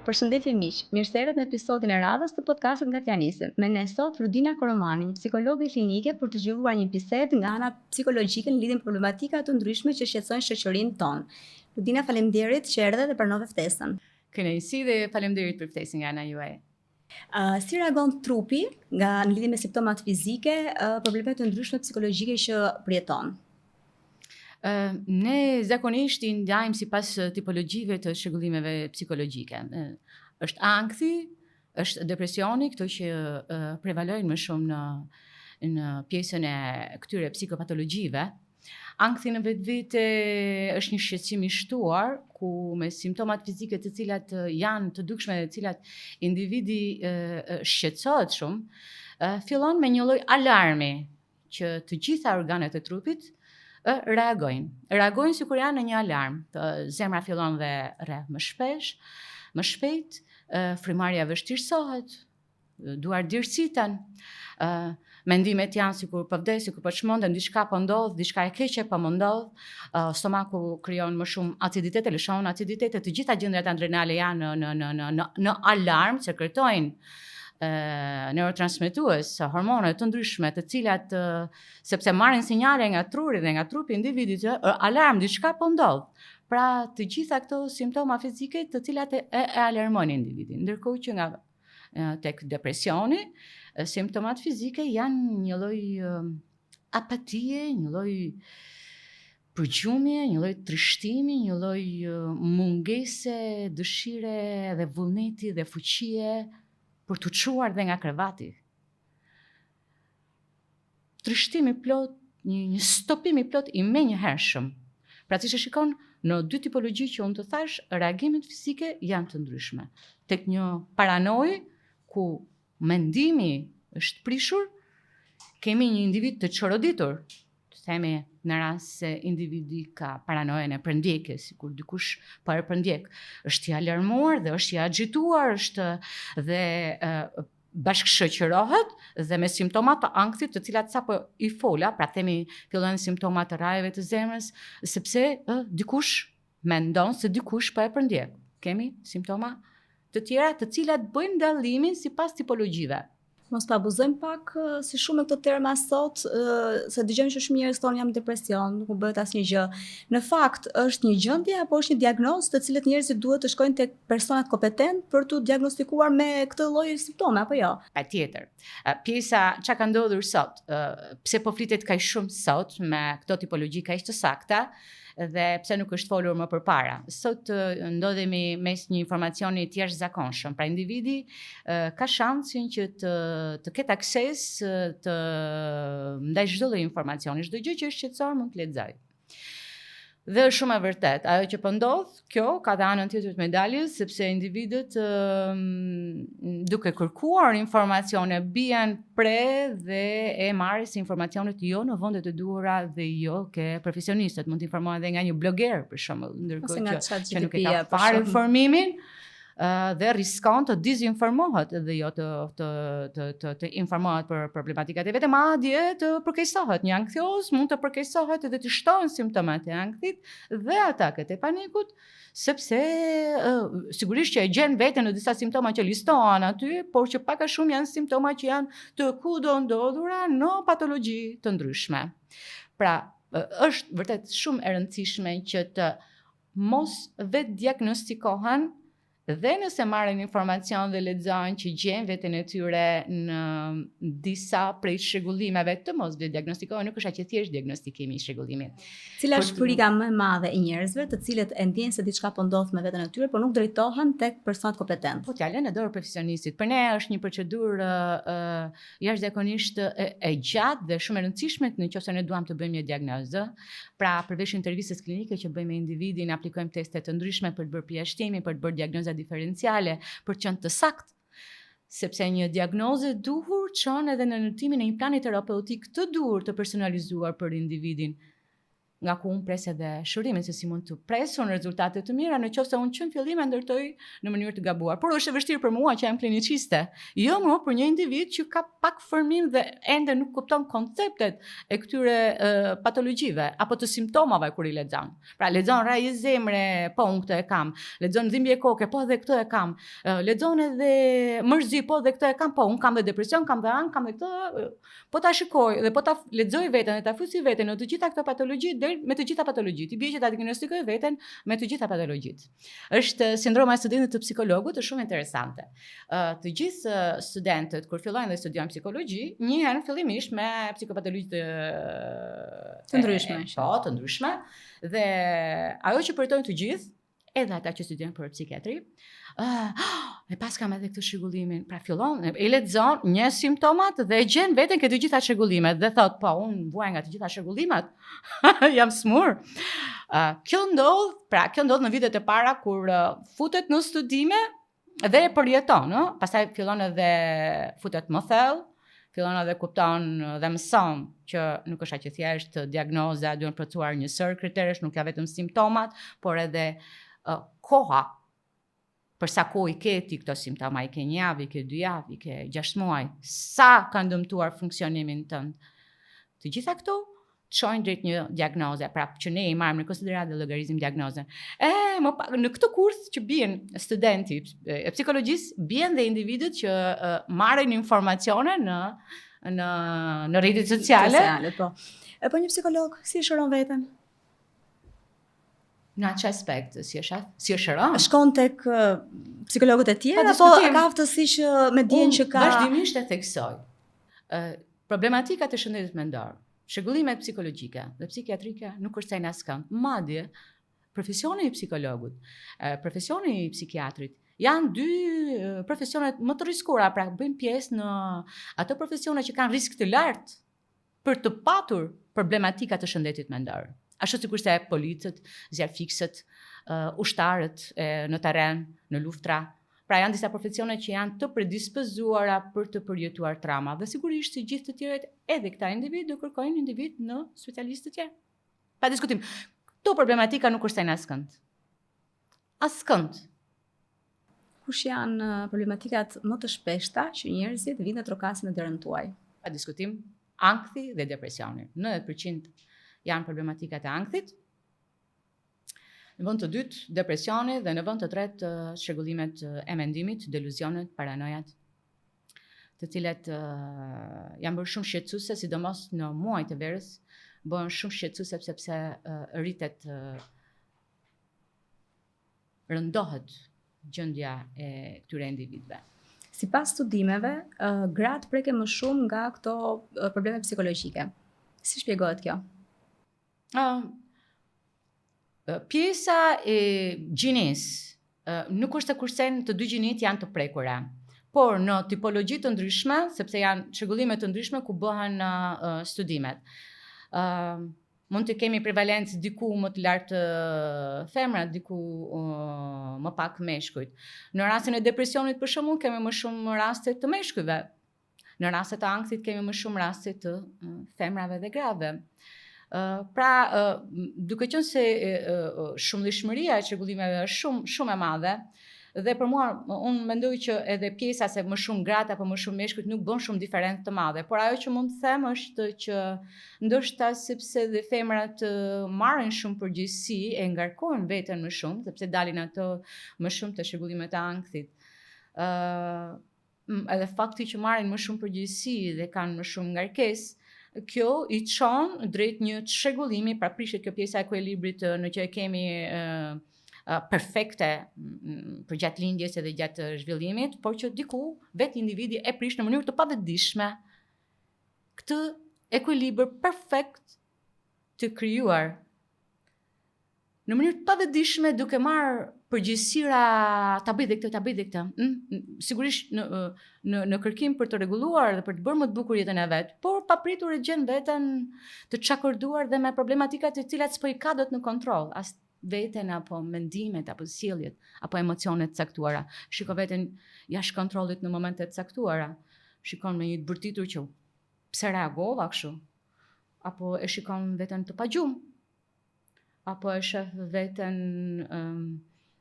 Përshëndetje miq, mirë se erdhët në episodin e radhës të podcastit nga Flanisëm. Me ne sot Rudina Koromani, psikologe klinike, për të zhvilluar një bisedë nga ana psikologjike në lidhje me problematika të ndryshme që shqetësojnë shoqërinë tonë. Rudina, faleminderit që erdhe dhe pranove ftesën. Kënaqësi dhe faleminderit për ftesën nga ana juaj. Si reagon trupi nga në lidhje me simptomat fizike, probleme të ndryshme psikologjike që përjeton? Ne zakonisht i ndajmë sipas tipologjive të shëgullimeve psikologjike. Është ankthi, është depresioni, këto që prevalojnë më shumë në pjesën e këtyre psikopatologjive. Ankthi në vetvete është një shqetësim i shtuar, ku me simptomat fizike të cilat janë të dukshme, të cilat individi shqetësohet shumë, fillon me një lloj alarmi që të gjitha organet e trupit reagojnë sikur janë në një alarm. Zemra fillon dhe rreth më shpejt, frymarrja vështirësohet, duart dirësiten, mendimet janë sikur po vdes, sikur po çmendem, diçka po ndodh, diçka e keqe po më ndodh, stomaku krijon më shumë aciditet, lëshon aciditet, të gjitha gjendrat adrenale janë në alarm, sekretojnë neurotransmetues, hormone të ndryshme, të cilat sepse marrin sinjale nga truri dhe nga trupi i individit, alarm, diçka po ndodh. Pra, të gjitha këto simptoma fizike të cilat e alarmojnë individin. Ndërkohë që nga tek depresioni, simptomat fizike janë një lloj apatie, një lloj përgjumje, një lloj trishtimi, një lloj mungese, dëshire dhe vullneti dhe fuqie për të çuar dhe nga krevati. Trishtimi plot, një stopim i plot i menjëhershëm. Pra siç e shikon në dy tipologji që unë të thash, reagimet fizike janë të ndryshme. Tek një paranojë ku mendimi është prishur, kemi një individ të çoroditur, të themi në rast se individi ka paranojen e përndjekjes, sikur dikush po e përndjek, është i alarmuar dhe është i agituar, është dhe bashkëshoqërohet dhe me simptomat të ankthit, të cilat sapo i fola, pra themi fillojnë simptomat të rrajeve të zemrës, sepse dikush mendon se dikush po e përndjek. Kemi simptoma të tjera të cilat bëjnë dallimin sipas tipologjive. Mos pa abuzojmë pak si shumë me këto terma sot, se dëgjojmë që shumë njerëz thonë jam depresion, nuk më bëhet asnjë gjë. Në fakt është një gjendje apo është një diagnozë të cilët njerëzit duhet të shkojnë tek personat kompetent për të diagnostikuar me këtë lloj simptome apo jo? Patjetër. Pjesa çka ka ndodhur sot, pse po flitet kaq shumë sot me këto tipologji kaq të sakta, dhe pse nuk është folur më përpara. Sot ndodhemi mes një informacioni të jashtëzakonshëm. Pra individi ka shansin që të ketë akses të ndaj çdo lloji informacioni, çdo gjë që është shqetësor mund të lexoj. Dhe është shumë e vërtet, ajo që po ndodh, kjo ka dhe anën tjetër të medaljes, sepse individët duke kërkuar informacione bien pre dhe e marrin si informacionet jo në vendet e duhura dhe jo ke profesionistët, mund të informohen edhe nga një bloger për shembull, ndërkohë që nuk e ka fare informimin dhe riskon të dizinformohet dhe jo të informohet për problematikat e vete, madje të përkeqësohet. Një anksios mund të përkeqësohet edhe të shtohen simptomat e ankthit dhe ataket e panikut, sepse sigurisht që e gjen veten në disa simptoma që listohen aty, por që pak a shumë janë simptoma që janë të kudo ndodhura në patologji të ndryshme. Pra, është vërtet shumë e rëndësishme që të mos vetë diagnostikohen dhe nëse marrin informacion dhe lexojnë që gjejnë veten e tyre në disa prej shëgullimeve të mos diagnostikohen, nuk është aq thjesht diagnostikimi i shëgullimit. Cila është frika më e madhe e njerëzve, të cilët e ndjejnë se diçka po ndodh me veten e tyre, por nuk drejtohen tek personat kompetent? Po t'ja lënë në dorë profesionistit. Për ne është një procedurë jashtëzakonisht e gjatë dhe shumë e rëndësishme nëse ne duam të bëjmë një diagnozë. Pra, përveç intervistës klinike që bëjmë me individin, aplikojmë teste të ndryshme për të bërë përjashtime, për të bërë diagnoza diferenciale, për të qenë të saktë, sepse një diagnozë duhur çon edhe në ndërtimin e një plani terapeutik të duhur të personalizuar për individin. nga ku unë pres edhe shërimin, se si mund të presun rezultate të mira në qoftë se unë që në fillim e ndërtoj në mënyrë të gabuar. Por është e vështirë për mua që jam kliniciste, jo më për një individ që ka pak fërmim dhe ende nuk kupton konceptet e këtyre patologjive apo të simptomave kur i lexon. Pra lexon rrajë zemre, po unë këtë e kam, lexon dhimbje koke, po edhe këtë e kam, lexon edhe mërzi, po edhe këtë e kam, po unë kam dhe depresion, kam dhe ankth, kam dhe këtë, po ta shikoj dhe po ta lexoj veten dhe ta fysi veten në të gjitha këto patologji me të gjitha patologjitë, i bie që ta diagnostikoj veten me të gjitha patologjitë. Është sindroma e studentit të psikologut, është shumë interesante. Të gjithë studentët kur fillojnë dhe studiojnë psikologji, njihen fillimisht me psikopatologji të ndryshme, të ndryshme, dhe ajo që përtojnë të gjithë, edhe ata që studiojnë për psikiatri, e pas kam edhe këtë shëgullimin, pra fillon, e lexon një simptomat dhe gjen veten këtë gjitha shëgullimet dhe thot, po, unë vuaj nga të gjitha shëgullimet, jam smur. Kjo ndodh në vitet e para kur futet në studime dhe e përjeton, pastaj fillon edhe futet më thellë, fillon edhe kupton dhe mëson që nuk është aq e thjeshtë diagnoza, duhen plotësuar një sër kriteresh, nuk ka vetëm simptomat, por edhe koha. Për sa kohë i ke ti këto simptoma, i ke 1 javë, i ke 2 javë, i ke 6 muaj, sa kanë dëmtuar funksionimin tënd. Të gjitha këto çojnë drejt një diagnoze, pra që ne i marrim në konsiderat dhe llogarizim diagnozën. Në këtë kurs që bien studenti e psikologjisë, bien dhe individët që marrin informacione në rrjetet sociale. Po. Po një psikolog si shëron veten? Në atë aspekt, si e shëron? Shkon tek psikologët e tjerë apo ka aftësi që me dijen që ka? Vazhdimisht e theksoj. Problematika të shëndetit mendor, shëgullimet psikologjike dhe psikiatrike nuk kërcejnë askënd. Madje profesioni i psikologut, profesioni i psikiatrit janë 2 profesionet më të rrezikura, pra bëjnë pjesë në ato profesione që kanë risk të lartë për të patur problematika të shëndetit mendor. Ashtu sikur se policët, zjarfikësët, ushtarët në terren, në luftra. Pra janë disa profesione që janë të predispozuara për të përjetuar trauma. Dhe sigurisht si gjithë të tjerët, edhe këta individ do kërkojnë individ në specialistë të tjerë. Pa diskutim. Këto problematika nuk kërcejnë askënd. Askënd. Kush janë problematikat më të shpeshta që njerëzit vinë të trokasin në derën tuaj? Pa diskutim, ankthi dhe depresioni. 90% janë problematikat e ankthit, në vend të dytë depresioni dhe në vend të tretë shëgullimet e mendimit, deluzionet, paranojat, të cilet janë bërë shumë shqetësuese, sidomos në muajt e verës, bëhen shumë shqetësuese sepse rritet rëndohet gjendja e këtyre individëve. Sipas studimeve, gratë preken më shumë nga këto probleme psikologjike. Si shpjegohet kjo? Pjesa e gjinis nuk është të kursen të 2 gjinit janë të prekura, por në tipologji të ndryshme, sepse janë shëgullimet të ndryshme ku bëhen studimet. Mund të kemi prevalencë diku më të lartë femrat, diku më pak meshkujt. Në rastin e depresionit për shembull kemi më shumë raste të meshkujve. Në rastet të ankthit kemi më shumë raste të femrave dhe grave. Pra, duke qenë se shumëllishmëria e çrregullimeve është shumë e madhe, dhe për mua unë mendoj që edhe pjesa se më shumë gratë apo më shumë meshkujt nuk bën shumë diferencë të madhe, por ajo që mund të them është që ndoshta sepse dhe femrat marrin shumë përgjegjësi e ngarkojnë veten më shumë, sepse dalin ato më shumë të çrregullimet e ankthit. Edhe fakti që marrin më shumë përgjegjësi dhe kanë më shumë ngarkesë, kjo i çon drejt një çrregullimi, pra prishet kjo pjesa e ekuilibrit në që e kemi perfekte për gjatë lindjes edhe gjatë zhvillimit, por që diku vetë individi e prish në mënyrë të pavetëdijshme këtë ekuilibër perfekt të krijuar në mënyrë të pavetëdijshme, duke marrë përgjegjësira ta bëj dhe këtë. Sigurisht në kërkim për të rregulluar dhe për të bërë më të bukur jetën e vet, por papritur e gjen veten të çakorduar dhe me problematika të cilat s'po i ka dot në kontroll, as veten apo mendimet apo sjelljet apo emocionet caktuara. Shikon veten jashtë kontrollit në momente të caktuara. Shikon me një të bërtitur që pse reagova kështu, apo e shikon veten të pagjumë. apo e shef veten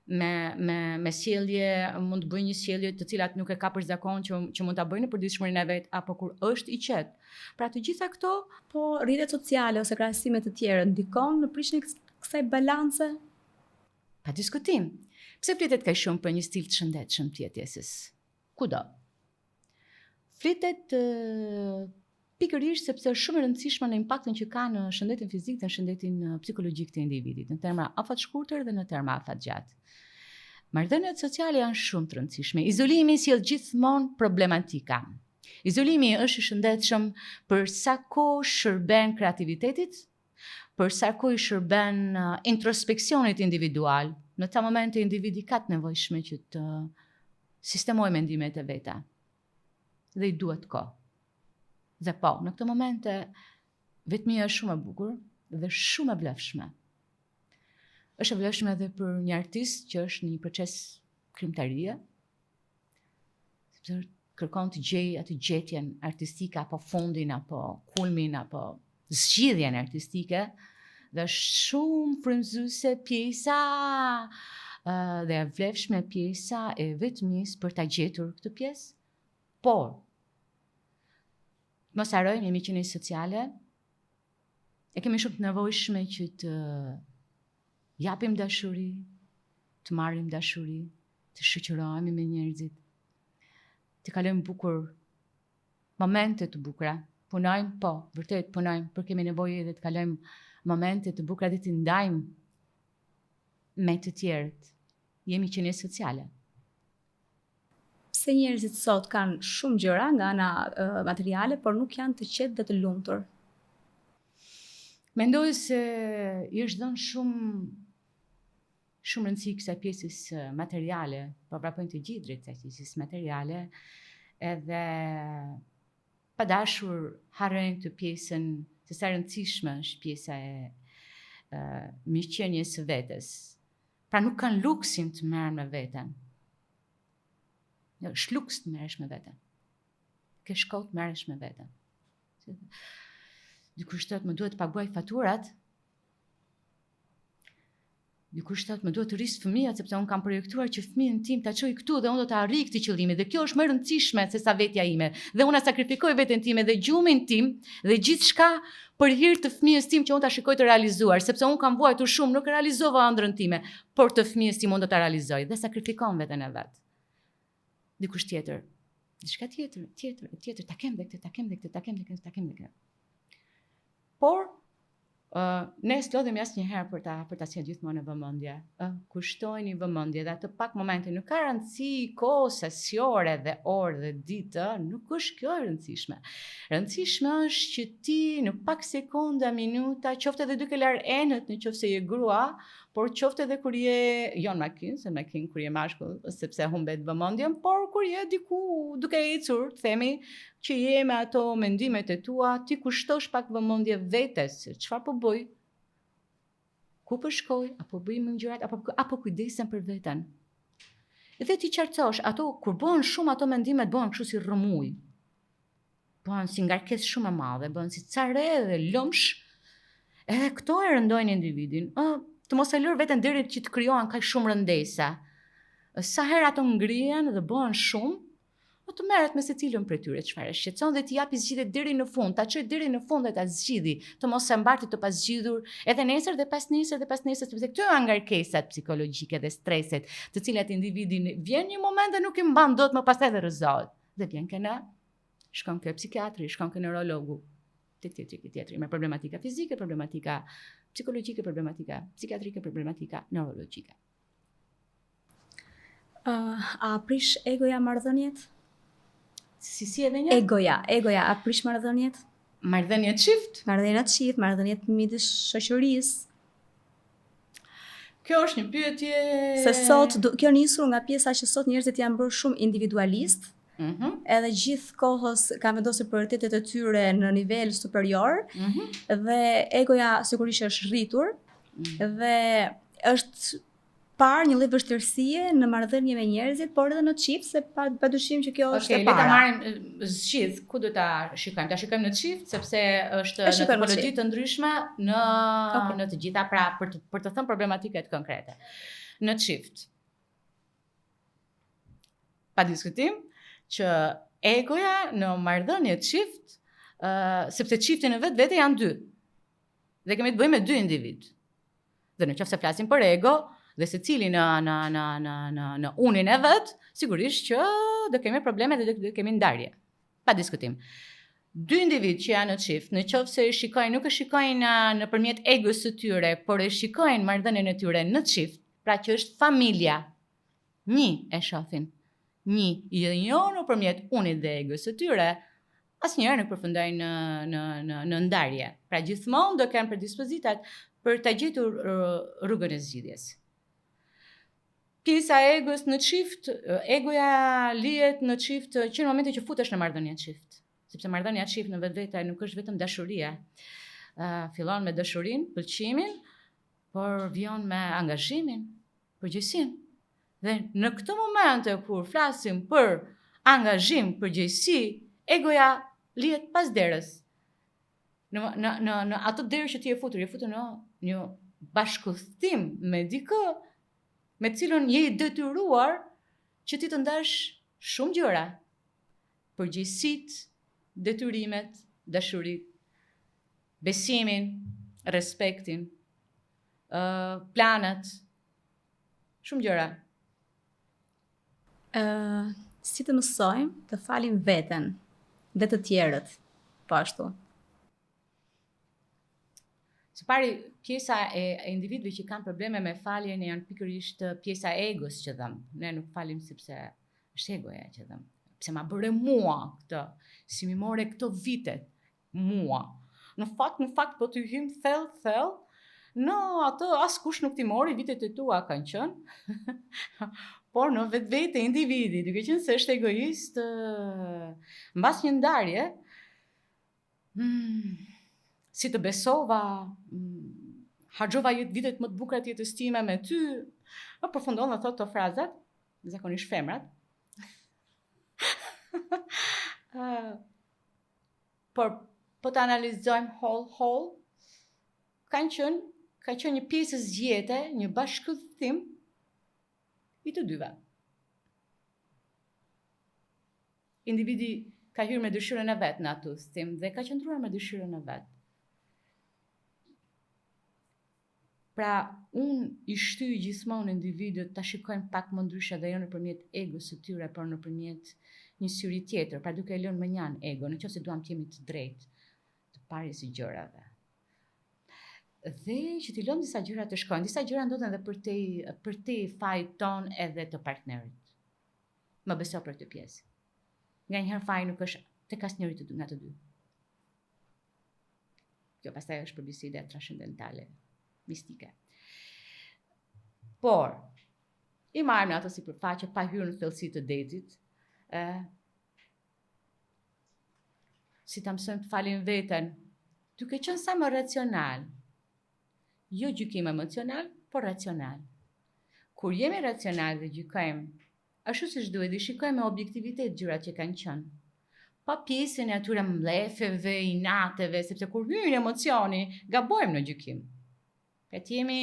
me sjellje, mund të bëj një sjellje të cilat nuk e ka për zakon që mund ta bëjë në përditshmërinë e vet, apo kur është i qetë. Pra të gjitha këto, po rrjetet sociale ose krahasimet të tjera ndikon në prishjen e kësaj balance? pa diskutim. Pse flitet kaq shumë për një stil të shëndetshëm të jetesës? Kudo. Flitet pikërisht sepse është shumë e rëndësishme në impaktin që ka në shëndetin fizik dhe në shëndetin psikologjik të individit, në terma afatshkurtër dhe në terma afatgjatë. Marrëdhëniet sociale janë shumë të rëndësishme. Izolimi sjell gjithmonë problematika. Izolimi është i shëndetshëm për sa kohë shërben kreativitetit, për sa kohë i shërben introspeksionit individual. Në ta momente individi ka të nevojshme që të sistemojë mendimet e veta. Dhe i duhet kohë. Dhe po, në këto momente vetmia është shumë e bukur dhe shumë e vlefshme. Është e vlefshme edhe për një artist që është në një proces krijimtarie, sepse kërkon të gjej atë gjetjen artistike apo fundin apo kulmin apo zgjidhjen artistike, dhe është shumë frymëzuese pjesa dhe e vlefshme pjesa e vetmisë për ta gjetur këtë pjesë. Por mos harrojmë jemi qenie sociale, e kemi shumë të nevojshme që të japim dashuri, të marrim dashuri, të shoqërohemi me njerëzit, të kalojmë bukur momente të bukura. Punojmë, po, vërtet punojmë, për kemi nevojë edhe të kalojmë momente të bukura dhe të ndajmë me të tjerët. Jemi qenie sociale. Pse njerëzit sot kanë shumë gjëra nga ana materiale, por nuk janë të qetë dhe të lumtur? Mendoj se i është dhënë shumë rëndësi kësaj pjesës materiale, po vrapojnë të gjithë drejt kësaj pjesës materiale, edhe pa dashur harrojnë të pjesën se sa rëndësishme është pjesa e mirëqenies së vetes. Pra nuk kanë luksin të merren me veten. Jo, është luks të merresh me veten. Ke shkollë të merresh me veten. Dikush thotë më duhet të paguaj faturat. Dikush thotë më duhet të rris fëmijët sepse un kam projektuar që fëmijën tim ta çoj këtu dhe un do ta arrij këtë qëllim dhe kjo është më e rëndësishme se sa vetja ime. Dhe unë sakrifikoj veten time dhe gjumin tim dhe gjithçka për hir të fëmijës tim që un ta shikoj të realizuar, sepse un kam vuajtur shumë, nuk realizova ëndrrën time, por të fëmijës tim un do ta realizoj dhe sakrifikon veten e vet. Dikush tjetër, diçka tjetër, ta kem dhe këtë. Por ne s'lodhemi asnjëherë për ta sjellë gjithmonë në vëmendje. Kushtojini vëmendje dhe atë pak momente, nuk ka rëndësi kohë, sesiore dhe orë dhe ditë, nuk është kjo e rëndësishme. Rëndësishme është që ti në pak sekonda, minuta, qoftë edhe duke larë enët në qoftë se je grua, por qoftë edhe kur je, jo në makinë kur je mashkull, sepse humbet vëmendjen, por kur je diku duke ecur, themi që je me ato mendimet e tua, ti kushtosh pak vëmendje vetes, çfarë po bëj? Ku po shkoj? Apo bëj më gjërat apo kujdesem për veten? Dhe ti qartësosh, ato kur bëhen shumë ato mendimet bëhen kështu si rrëmuj. Bëhen si ngarkesë shumë e madhe, bëhen si care dhe lëmsh. Edhe këto e rëndojnë individin. Të mos e lër veten deri që të krijohen kaq shumë rëndesa. Sa herë ato ngrihen dhe bëhen shumë, të merret me secilën prej tyre çfarë shqetëson dhe t'i japi zgjidhje deri në fund, ta çoj deri në fund dhe ta zgjidhi, të mos e mbarti të pasgjidhur edhe nesër dhe pas nesër, sepse këto janë ngarkesat psikologjike dhe streset, të cilat individi vjen një moment dhe nuk i mban dot, më pastaj dhe rrëzohet. Dhe vjen këna, shkon ke psikiatri, shkon ke neurologu, tjetri me problematika fizike, problematika psikologjike, problematika psikiatrike, problematika neurologjike. A prish egoja marrëdhëniet? Si edhe një? Egoja, a prish marrëdhëniet? Marrëdhëniet çift? Marrëdhëniet midis shoqërisë. Kjo është një pyetje se sot kjo nisur nga pjesa që sot njerëzit janë bërë shumë individualist. Edhe gjithë kohës kanë vendosur prioritetet e tyre në nivel superior, dhe egoja sigurisht është rritur dhe është parë një lloj vështirësie në marrëdhënie me njerëzit, por edhe në çift, se padyshim që kjo është e le ta para. marrim zgjidh, ku do ta shikojmë? Ta shikojmë në çift sepse është në tipologji të ndryshme në të gjitha, pra për të thënë problematiket konkrete. Në çift. Pa diskutim që egoja në marrëdhënie çift, sepse çifti në vetvete janë dy. Dhe kemi të bëjmë me dy individ. Dhe në qoftë se flasim për ego, dhe secili në unin e vet, sigurisht që do kemi probleme dhe do kemi ndarje. Pa diskutim. Dy individ që janë në çift, në qoftë se nuk e shikojnë nëpërmjet egos së tyre, por e shikojnë marrëdhënien e tyre në çift, pra që është familja. Një e shohin. Një i njohur nëpërmjet unit dhe egos së tyre, asnjëherë nuk përfundojnë në ndarje. Pra gjithmonë do kenë predispozitat për ta gjetur rrugën e zgjidhjes. Pjesa e egos në çift, egoja lihet në çift që në momentin që futesh në marrëdhënie çift, sepse marrëdhënia çift në vetvete nuk është vetëm dashuria. Fillon me dashurinë, pëlqimin, por vjen me angazhimin, përgjegjësinë. Dhe në këto momente kur flasim për angazhim, përgjegjësi, egoja lihet pas derës. Në ato derë që ti je futur në një bashkëthim me dikë, me cilën je i detyruar që ti të ndash shumë gjëra. Përgjegjësitë, detyrimet, dashuritë, besimin, respektin, planet, shumë gjëra. Si të mësojmë të falim veten dhe të tjerët, po ashtu. Së pari, pjesa e individëve që kanë probleme me faljen janë pikërisht pjesa e egos që dhëm. Ne nuk falim sepse është egoja që dhëm. Pse ma bëre mua këtë, si mi more këto vitet, mua. Në fakt, po të hym thellë, në atë askush nuk ti mori, vitet e tua kanë qenë, por në vetvete individi, duke qenë se është egoist, mbas një ndarje, si të besova, harxova vitet më të bukura të jetës time me ty, përfundon dhe thot të frazat, zakonisht femrat. Por po të analizojmë whole, ka qenë një pjesë zgjete, një bashkëthim i të dyve. Individi ka hyrë me dëshirën e vet në atë udhëtim dhe ka qëndruar me dëshirën e vet. Pra, unë i shtyj gjithmonë individët ta shikojnë pak më ndryshe dhe jo nëpërmjet egos së tyre, por nëpërmjet një syri tjetër, pra duke lënë më njan ego, nëse duam të jemi të drejtë, të parës i gjërave. Dhe që t'i lëmë disa gjëra të shkojnë, disa gjëra ndodhen edhe për te fajit ton edhe të partnerit. Më beso për këtë pjesë. Nganjëherë faji nuk është tek asnjëri nga të dy. Kjo pastaj është për bisede trascendentale, mistike. Por, i marrim ato sipërfaqe pa hyrë në thellësi të detit, si ta mësojmë të falim veten, duke qenë sa më racional. Jo gjykim emocional, por racional. Kur jemi racional dhe gjykojmë, ashtu siç duhet, dhe shikojmë me objektivitet gjërat që kanë qenë. Pa pjesën e atyre mlefeve, inateve, sepse kur hyn emocioni, gabojmë në gjykim. Pra jemi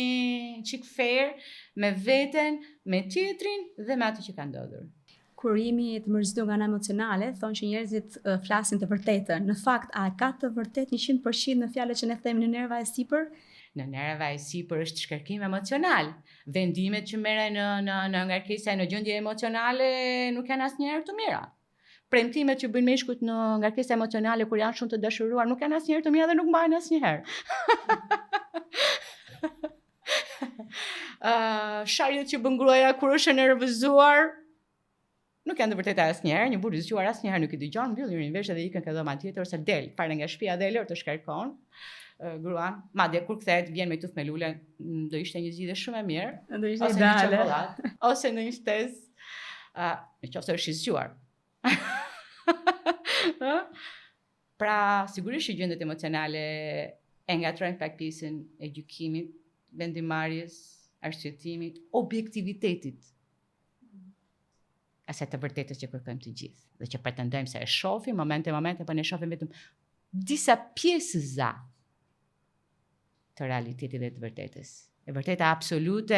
çik fair me veten, me tjetrin dhe me atë që ka ndodhur. Kur jemi të mërzitur nga ana emocionale, thonë që njerëzit flasin të vërtetën. Në fakt, a ka të vërtet 100% në fjalët që ne themi në nerva e sipër? Në nerva e sipër është shkarkim emocional. Vendimet që merren në ngarkesa në gjendje emocionale nuk janë asnjëherë të mira. Premtimet që bëjnë meshkujt në ngarkesa emocionale kur janë shumë të dashuruar nuk janë asnjëherë të mira dhe nuk mbajnë asnjëherë. Sharjet që bën gruaja kur është e nervëzuar nuk janë të vërteta asnjëherë, një burrë i zgjuar asnjëherë nuk i dëgjon, mbyll një vesh dhe ikën ke dhoma tjetër ose del fare nga shtëpia dhe lër të shkarkon. Gruan, madje kur kthehet vjen me tuf me lule, do ishte një zgjidhje shumë e mirë, do ishte ideale, ose në një shtesë, nëse është i zgjuar. Pra, sigurisht që gjendet emocionale e ngatrojnë pak pjesën e gjykimit, vendimarrjes, arsyetimi, objektivitetit. Asaj të vërtetës që kërkojmë të gjithë dhe që pretendojmë se e shohim momente, por ne shohim vetëm disa pjesëza të realitetit dhe të vërtetës. E vërteta absolute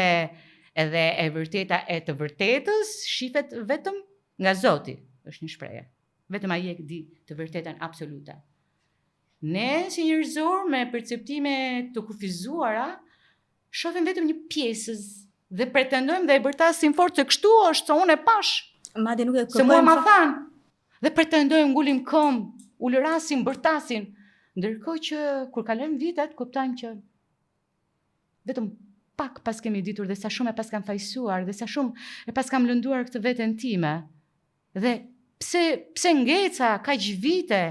edhe e vërteta e të vërtetës shifet vetëm nga Zoti, është një shprehje. Vetëm ai e di të vërtetën absolute. Ne si njerëzor me perceptime të kufizuara shohim vetëm një pjesës dhe pretendojmë dhe e bërtasim fort se kështu është, se unë e pash. Madje nuk e Se mua kërkojmë ma thanë. Dhe pretendojmë, ngulim këmbë, ulërasim, bërtasin. Ndërkohë që kur kalojnë vitet, kuptojmë që vetëm pak pas kemi ditur dhe sa shumë e pas kam fajsuar dhe sa shumë e pas kam lënduar këtë veten time. Dhe pse ngeca kaq vite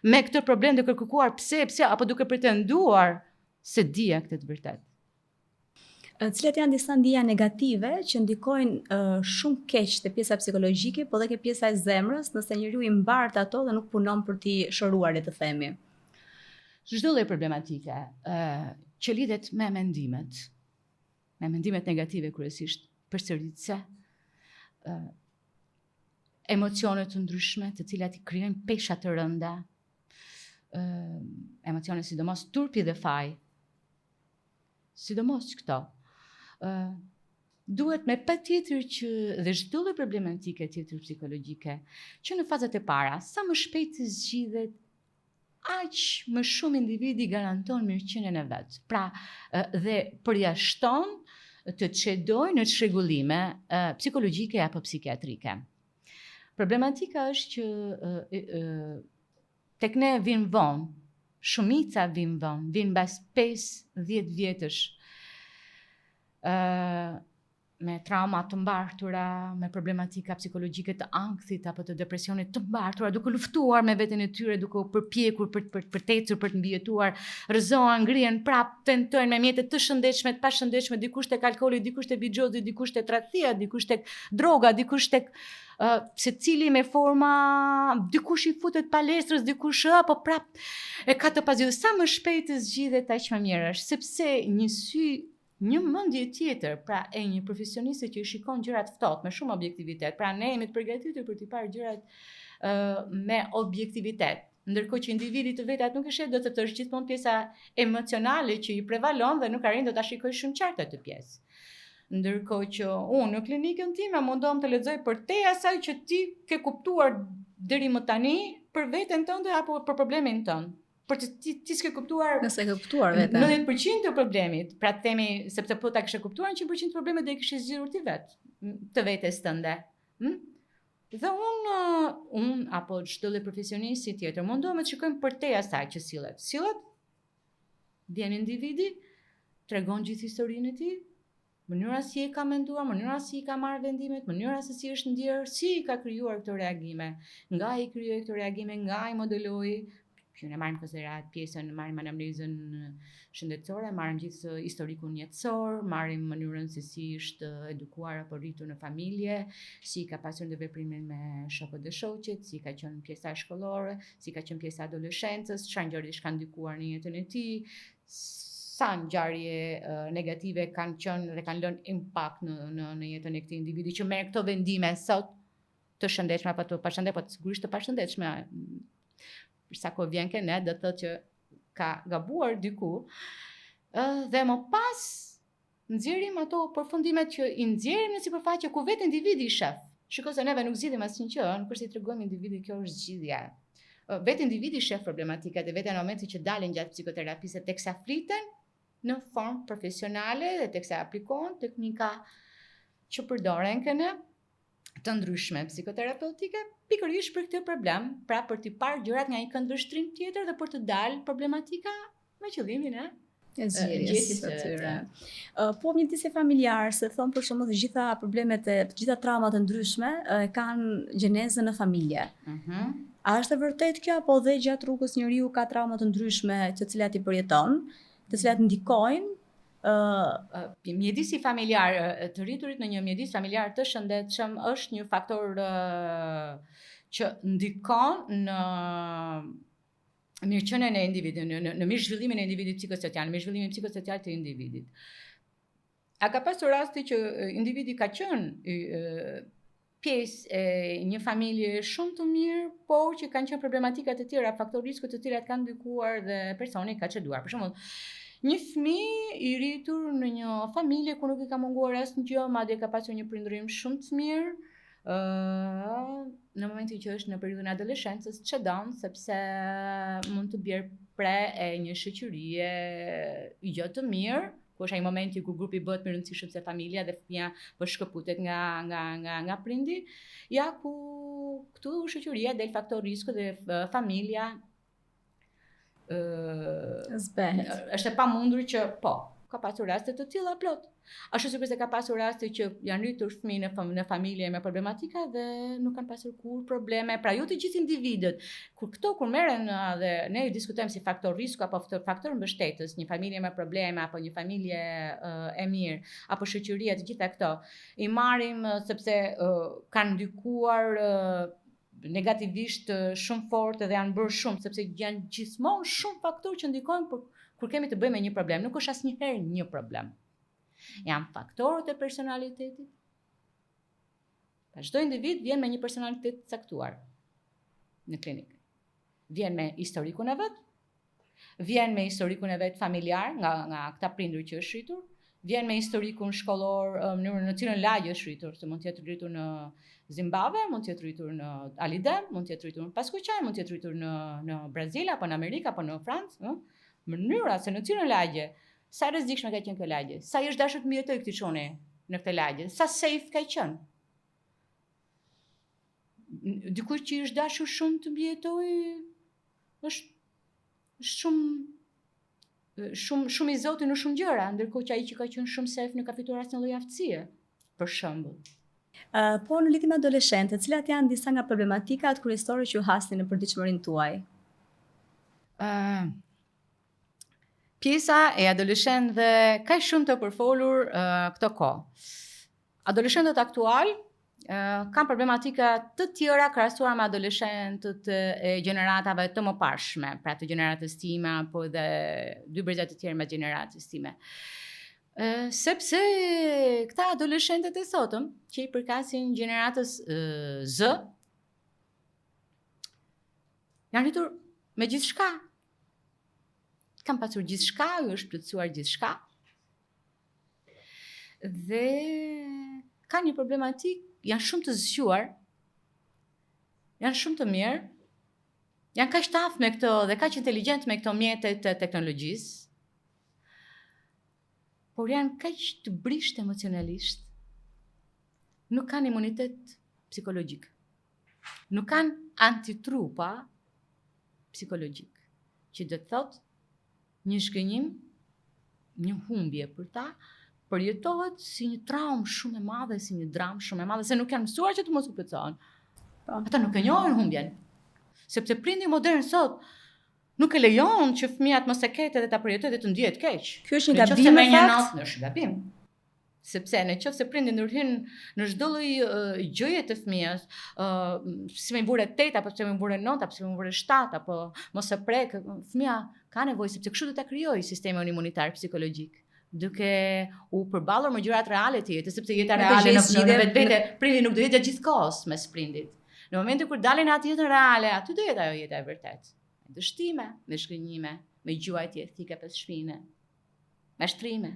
me këtë problem të kërkuar pse apo duke pretenduar se dija këtë të vërtet. Cilat janë disa ndjenja negative që ndikojnë shumë keq te pjesa psikologjike, po dhe ke pjesa e zemrës, nëse njeriu i mbart ato dhe nuk punon për t'i shëruar, le të themi. Çdo lloj problematike që lidhet me mendimet negative kryesisht, përsëritse, emocione të ndryshme, të cilat i krijojnë pesha të rënda, emocione sidomos turpi dhe faj. Sidomos këto. Duhet me patjetër që dhe çdo lloj problematike tjetër psikologjike, që në fazat e para, sa më shpejt të zgjidhet, aq më shumë individi garanton mirëqenien e vet. Pra, dhe përjashton të çedojë në çrregullime psikologjike apo psikiatrike. Problematika është që tek ne vin vonë, shumica vin vonë, vin mbas 5-10 vjetësh. Me trauma të mbartura, me problematika psikologjike të ankthit apo të depresionit të mbartura, duke luftuar me veten e tyre, duke u përpjekur për të ecur, për të mbijetuar, rrëzohen, ngrihen prap, tentojnë me mjete të shëndetshme, të pashëndetshme, dikush tek alkooli, dikush tek bixhozi, dikush tek tradhtia, dikush tek droga, dikush tek secili me forma, dikush i futet palestrës, dikush apo prap e ka të pasgjidhur. Sa më shpejt të zgjidhet aq më mirë është, sepse një mendje tjetër, pra e një profesioniste që i shikon gjërat ftohtë me shumë objektivitet, pra ne jemi të përgatitur për të parë gjërat me objektivitet. Ndërkohë që individi të vetat nuk e sheh, do të thotë është gjithmonë pjesa emocionale që i prevalon dhe nuk arrin do ta shikoj shumë qartë atë pjesë. Ndërkohë që unë në klinikën time mundohem të lexoj për te asaj që ti ke kuptuar deri më tani për veten tënde apo për problemin tënd. Për ti s'ke kuptuar. Nëse ke kuptuar vetë. 90% të problemit, pra të themi, sepse po ta kishe kuptuar 100% të problemet dhe i kishe zgjidhur ti të vetes tënde. Dhe unë apo çdo lloj profesionisti tjetër mundohem të shikojmë për te asaj që sillet. Vjen individi, tregon gjithë historinë e tij, mënyra si e ka menduar, mënyra si i ka marrë vendimet, mënyra se si është ndjerë, si i ka krijuar këto reagime, nga i krijoi këto reagime, nga i modeloi. Që ne marrim konsiderat pjesën, marrim analizën shëndetësore, marrim gjithë historikun jetësor, marrim mënyrën se si është edukuar apo rritur në familje, si ka pasur në veprimin me shokët dhe shoqet, si ka qenë pjesa shkollore, si ka qenë pjesa adoleshencës, çfarë ngjarje ka ndikuar në jetën e tij, sa ngjarje negative kanë qenë dhe kanë lënë impakt në jetën e këtij individi që merr këto vendime sot të shëndetshme apo të pashëndetshme, po sigurisht të pashëndetshme. Për sa kohë vjen ke ne, do të thotë që ka gabuar diku, dhe më pas nxjerrim ato përfundimet që i nxjerrim në sipërfaqe ku vetë individi i shef. Shikoj se neve nuk zgjidhim asnjë gjë, nuk është i tregojmë individit kjo është zgjidhja. Vetë individi shef problematikat e vetë në momentin që dalin gjatë psikoterapisë teksa fliten në formë profesionale dhe teksa aplikohen teknika që përdoren këne të ndryshme psikoterapeutike, pikërisht për këtë problem, pra për të parë gjërat nga një këndvështrim tjetër dhe për të dalë problematika me qëllimin e zgjedhjes së tyre. Po një disë familjar, se thon për shembull të gjitha problemet të gjitha traumat e ndryshme kanë gjenezën në familje. A është e vërtet kjo apo dhe gjatë rrugës njeriu ka trauma të ndryshme të cilat i përjeton, të cilat ndikojnë mjedisi familjar, të rriturit në një mjedis familjar të shëndetshëm është një faktor që ndikon në mirëqenien e individit, në mirëzhvillimin e individit psikosocial, në mirëzhvillimin psikosocial të individit. A ka pasur rasti që individi ka qenë pjesë e një familje shumë të mirë, por që kanë qenë problematika të tjera, faktorë rreziku të cilat kanë ndikuar dhe personi ka çeluar. Për shembull, një fëmijë i rritur në një familje ku nuk i ka munguar asnjë, madje ka pasur një prindërim shumë të mirë, në momentin që është në periudhën e adoleshencës, çedon sepse mund të bjerë pre e një shoqërie jo të mirë, ku është ai momenti ku grupi bëhet më i rëndësishëm se familja dhe fëmia po shkëputet nga prindi, ja ku këtu shoqëria del faktor risku dhe familja zbehet. Është e pamundur që ka pasur raste të tilla plot. Ashtu sikur se ka pasur raste që janë rritur fëmijë në familje me problematika dhe nuk kanë pasur kur probleme. Pra ju të gjithë individët, kur merren dhe ne diskutojmë si faktor risku apo faktor mbështetës, një familje me probleme apo një familje e mirë apo shoqëria, të gjitha këto i marrim sepse kanë ndikuar negativisht shumë fort dhe janë bërë shumë, sepse janë gjithmonë shumë faktorë që ndikojnë kur kemi të bëjmë me një problem. Nuk është asnjëherë një problem. Janë faktorët e personalitetit. Çdo individ vjen me një personalitet të caktuar në klinikë. Vjen me historikun e vet, vjen me historikun e vet familjar nga këta prindër që është rritur, vjen me historikun shkollor, mënyrën në cilën lagje është rritur, se mund të jetë rritur në Zimbabwe, mund të jetë rritur në Alidem, mund të jetë rritur në Paskuqaj, mund të jetë rritur në Brazil apo në Amerikë apo në Francë, mënyra se në cilën lagje, sa rrezikshme ka qenë kjo lagje, sa i është dashur të mbijetojë këtij çuni në këtë lagje, sa safe ka qenë. Dikush që i është dashur shumë të mbijetojë është shumë i zotit në shumë gjëra, ndërkohë që ai që ka qenë shumë safe nuk ka fituar asnjë lloj aftësie, për shembull. Po në lidhje me adoleshentët, cilat janë disa nga problematikat kryesore që ju hasni në përditshmërinë tuaj? Pjesa e adoleshentëve ka shumë të përfolur këto kohë. Adoleshentët aktual kanë problematika të tjera krahasuar me adoleshentët e gjeneratave të mëparshme, pra të gjeneratës time apo dhe dy breza të tjerë me gjeneratës time. Sepse këta adoleshentët e sotëm, që i përkasin gjeneratës Z, janë rritur me gjithçka. Kanë pasur gjithçka, ju është plotësuar gjithçka. Dhe kanë një problematik, janë shumë të zgjuar, janë shumë të mirë, janë kaq të aftë me këto dhe kaq inteligjent me këto mjetet e teknologjisë, por janë kaq të brisht emocionalisht, nuk kanë imunitet psikologjik, nuk kanë antitrupa psikologjik, që do të thotë një shkënjim, një humbje për ta, përjetohet si një traumë shumë e madhe, si një dramë shumë e madhe, se nuk janë mësuar që të mos u plotësohen. Ata nuk e njohin humbjen. Sepse prindi modern sot nuk e lejon që fëmijat mos e ketë dhe ta përjetojë dhe të ndihet keq. Ky është një gabim në fakt. Është gabim. Sepse nëse prindi ndërhyn në çdo lloj gjëje të fëmijës, si më vure 8 apo si më vure 9 apo si më vure 7 apo mos e prek, fëmia ka nevojë sepse kështu do ta krijojë sistemin imunitar psikologjik, duke u përballur me gjërat reale të jetës, sepse jeta reale në vetvete prindi nuk do jetë gjithkohës mes prindit. Në momentin kur dalin atë jetën reale, aty do jetë ajo jeta e vërtetë. Me dështime, me shkënjime, me gjuajtje etike pas shpine, me shtrime.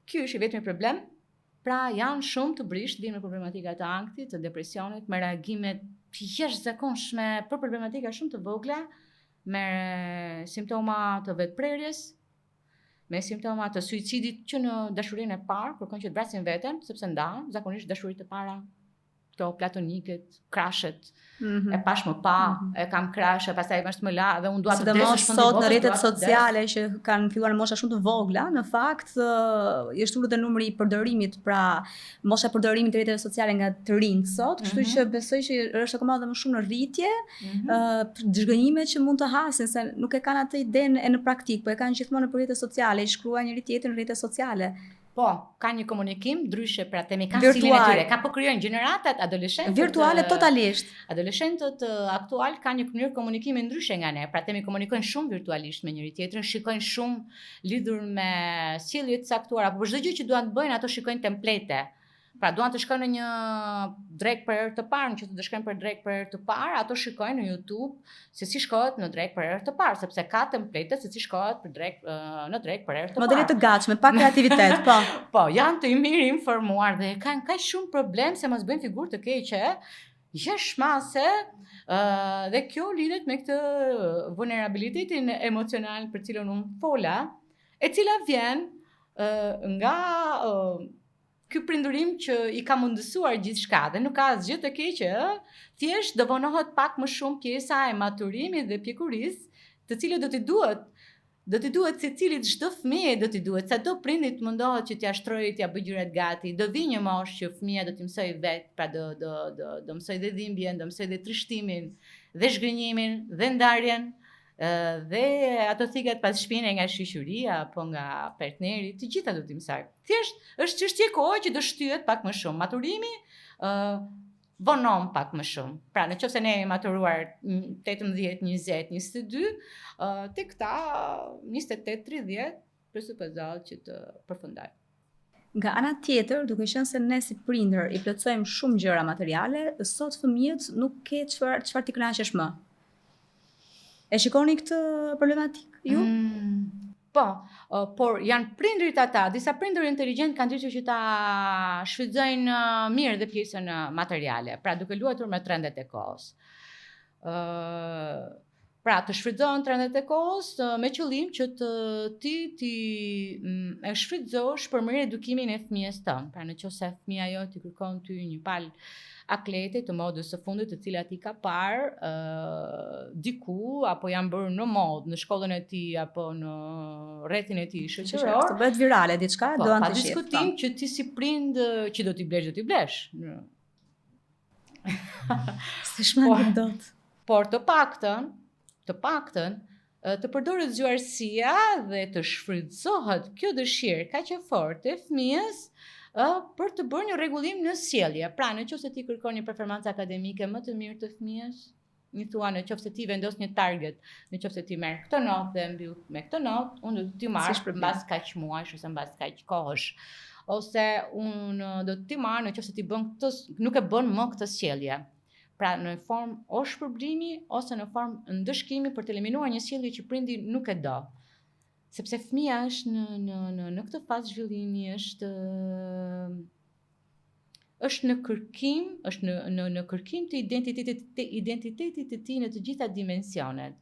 Ky është i vetmi problem, pra janë shumë të brisht, vinë me problematika të ankthit, të depresionit, me reagime të jashtëzakonshme për problematika shumë të vogla, me simptoma të vetprerjes, me simptoma të suicidit që në dashurinë e parë, kërkojnë që të vrasin veten, sepse ndahen, zakonisht dashuritë e para, këto platoniket, krashet, e pash më pa, e kam krash, e pastaj më la dhe unë dua të vdes sot në rrjetet sociale që kanë filluar në mosha shumë të vogla, në fakt është ulur dhe numri i përdorimit, pra mosha e përdorimit të rrjeteve sociale nga të rinjt sot, kështu që besoj që është akoma edhe më shumë në rritje, zhgënjimet që mund të hasin, se nuk e kanë atë idenë e në praktik, po e kanë gjithmonë në rrjetet sociale, i shkruajnë njëri tjetrin në rrjetet sociale. Po, ka një komunikim ndryshe, pra temi ka stilin e tyre, ka po krijojnë gjeneratat adoleshentët virtuale totalisht. Adoleshentët aktual kanë një mënyrë komunikimi ndryshe nga ne, pra temi komunikojnë shumë virtualisht me njëri tjetrin, shikojnë shumë lidhur me sjellje të caktuara, por çdo gjë që duan të bëjnë ato shikojnë templete. Pra duan të shkojnë në një drek për herë të parë, nëse do shkojnë për drek për herë të parë, ato shikojnë në YouTube se si shkohet në drek për herë të parë, sepse ka templete se si shkohet për drek në drek për herë të parë. Modele të gatshme, pa kreativitet, po. Po, janë të mirë informuar dhe kanë kaq shumë problem se mos bëjnë figurë të keqe, jashmase, dhe kjo lidhet me këtë vulnerabilitetin emocional për cilën unë fola, e cila vjen nga ky prindërim që i ka mundësuar gjithçka dhe nuk ka asgjë të keqe, thjesht do vonohet pak më shumë pjesa e maturimit dhe pjekurisë, të cilët do t'i duhet secilit çdo fëmijë, do t'i duhet sado prindit mundohet që t'ia shtrojë, t'ia bëjë gjërat gati. Do vi një moshë që fëmia do t'i mësoj vet, pra do mësoj dhe dhimbjen, do mësoj dhe trishtimin, dhe zhgënjimin, dhe ndarjen. Dhe ato thikat pas shpine nga shoqëria apo nga partneri, të gjitha do t'i mësoj. Thjesht është çështje kohe që do shtyhet pak më shumë. Maturimi vonon pak më shumë. Pra nëse ne jemi maturuar 18, 20, 22, tek këta 28, 30 presupozohet që të përfundoj. Nga ana tjetër, duke qenë se ne si prindër i plotësojmë shumë gjëra materiale, sot fëmijët nuk ke çfarë t'i kënaqesh më. E shikoni këtë problematik ju? Po, por janë prindrit ata, disa prindër inteligjent kanë ditur që ta shfrytëzojnë mirë dhe pjesën materiale, pra duke luajtur me trendet e kohës. Pra të shfrytëzohen trendet e kohës me qëllim që ti e shfrytëzosh për mirë edukimin e fëmijës tënd. Pra nëse fëmia jote ti kërkon ty një palë aklete të modës së fundit të cilat i ka parë diku apo janë bërë në modë në shkollën e tij apo në rrethin e tij shoqëror, të bëhet virale diçka, do pa diskutim që ti si prind që do t'i blesh. Se shmandim dot. Por të paktën të përdoret zgjuarësia dhe të shfrytëzohet kjo dëshirë kaq e fortë e fëmijës për të bërë një rregullim në sjellje. Pra, nëse ti kërkon një performancë akademike më të mirë të fëmijës, një thua nëse ti vendos një target, nëse ti merr këtë notë dhe mbyll me këtë notë, unë do t'i marr mbas kaq muajsh ose mbas kaq kohësh. Ose unë do t'i marr nëse ti bën këtë, nuk e bën më këtë sjellje. Pra në formë o shpërblimi ose në formë ndëshkimi për të eliminuar një sjellje që prindi nuk e do. Sepse fëmia është në këtë fazë zhvillimi, është në kërkim, është në kërkim të identitetit të tij në të gjitha dimensionet.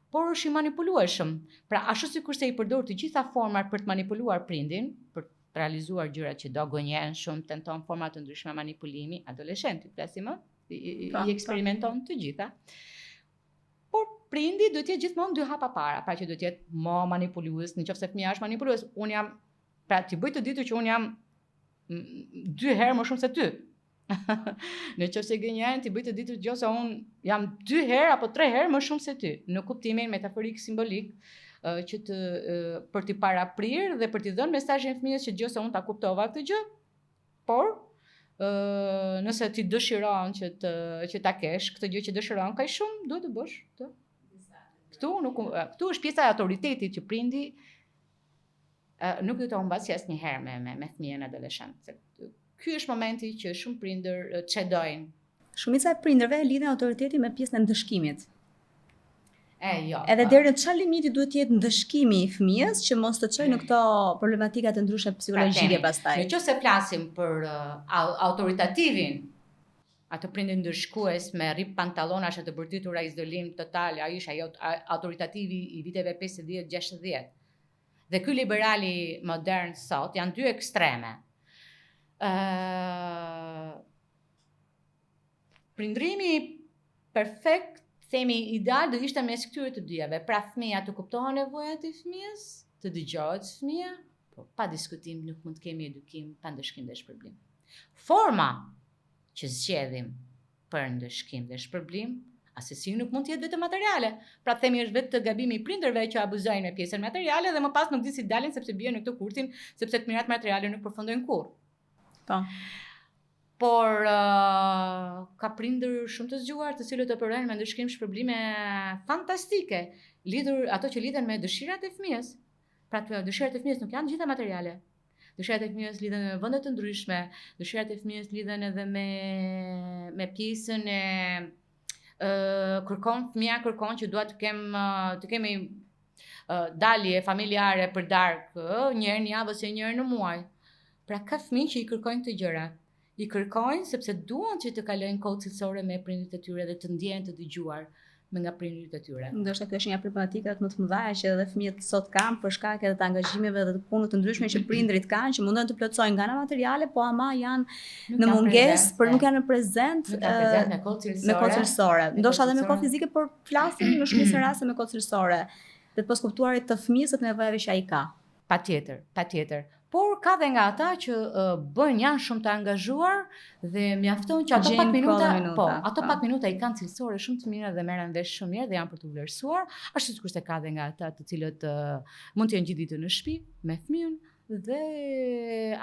Por është i manipulueshëm. Pra ashtu sikurse i përdor të gjitha format për të manipuluar prindin, për të realizuar gjërat që do, gënjen shumë, tenton forma të ndryshme manipulimi, adoleshenti flasim, i eksperimenton të gjitha. Por prindi do të jetë gjithmonë dy hapa para, pra që do të jetë më manipulues, nëse fëmia është manipulues, unë jam, pra ti bëj të ditur që unë jam 2 herë më shumë se ty. Nëse gënjen, ti bëj të ditur që unë jam 2 herë apo 3 herë më shumë se ty, në kuptimin metaforik simbolik, që për t'i paraprirë dhe për t'i dhënë mesazhin fëmijës që unë ta kuptova këtë gjë, por nëse ti dëshiron që ta kesh këtë gjë që dëshiron kaq shumë, duhet të bësh këtë. Këtu është pjesa e autoritetit që prindi nuk do të humbasë asnjëherë me fëmijën adoleshent. Ky është momenti që shumë prindër çedojnë. Shumica e prindërve lidhin autoritetin me pjesën e ndëshkimit. Jo. Edhe deri në çfarë limiti duhet të jetë ndëshkimi i fëmijës që mos të çojë në këto problematika të ndryshme psikologjike pastaj. Nëse flasim për autoritativin, atë prindin ndërshkues me rrip pantalonash të bërtitura izolim total, ai është ajo autoritativi i viteve 50-60. Dhe ky liberali modern sot janë 2 ekstreme. Prindrimi perfekt, themi ideal, do ishte mes këtyre të dyjave. Pra fëmia të kuptohen nevojat e fëmijës, të dëgjohet fëmia, por pa diskutim nuk mund të kemi edukim pa ndëshkim dhe shpërblim. Forma që zgjedhim për ndëshkim dhe shpërblim, Asesi nuk mund të jetë vetëm materiale. Pra themi është vetë gabimi i prindërve që abuzojnë me pjesën materiale dhe më pas nuk di si dalin sepse bien në këtë kurtin, sepse të mirat materiale nuk përfundojnë kurrë. Po. Por ka prindër shumë të zgjuar të cilët operojnë me ndëshkim shpërblime fantastike, ato që lidhen me dëshirat e fëmijës. Pra dëshirat e fëmijës nuk janë gjitha materiale. Dëshirat e fëmijës lidhen me vende të ndryshme, dëshirat e fëmijës lidhen edhe me pjesën e fëmia kërkon që dua të kemi dalje familjare për darkë, një herë në javë ose një herë në muaj. Pra ka fëmijë që i kërkojnë këto gjëra. I kërkojnë sepse duan që të kalojnë kohë cilësore me prindërit e tyre dhe të ndjehen të dëgjuar nga prindërit e tyre. Ndoshta kjo është një problematika më të mëdha që edhe fëmijët sot kanë për shkak edhe të angazhimeve dhe të punëve të ndryshme që prindërit kanë, që mundojnë të plotësojnë nga ana materiale, po ama janë në mungesë, por nuk janë në prezent me kohë cilësore. Ndoshta edhe me kohë fizike, por flasim në shumë se raste me kohë cilësore. Dhe të poskuptuarit të fëmijës të nevojave që ai ka. Patjetër. Por ka dhe nga ata që janë shumë të angazhuar dhe mjafton që ato pak minuta i kanë cilësore shumë të mira dhe merren vesh shumë mirë dhe janë për të vlerësuar, ashtu sikur se ka dhe nga ata të cilët mund të jenë gjithë ditën në shtëpi me fëmijën dhe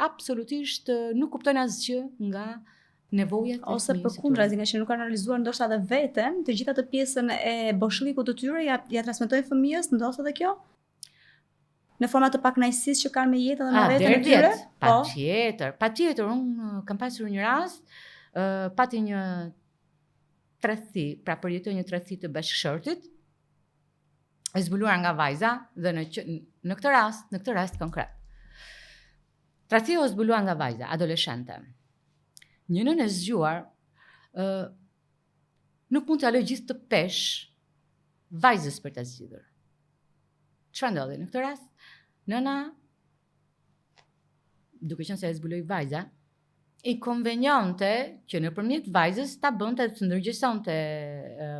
absolutisht nuk kuptojnë asgjë nga nevojat e ose përkundrazi, nga që nuk kanë realizuar ndoshta edhe veten, të gjitha të pjesën e boshillikut të tyre ja transmetojnë fëmijës, ndosht edhe kjo? Në forma të pakënaqësisë që kanë me jetën dhe me veten e tyre? Patjetër, unë kam pasur një rast, pati një tradhti, pra përjetoi një tradhti të bashkëshortit, e zbuluar nga vajza dhe në këtë rast konkret. Tradhtia u zbulua nga vajza, adoleshente. Një nënë e zgjuar nuk mund të aloj gjithë të pesh vajzës për ta zgjidhur. Çfarë ndodhi në këtë rast? Nëna, duke qenë se e zbuloi vajza, i konvenionte që nëpërmjet vajzës ta bënte të ndërgjegjësonte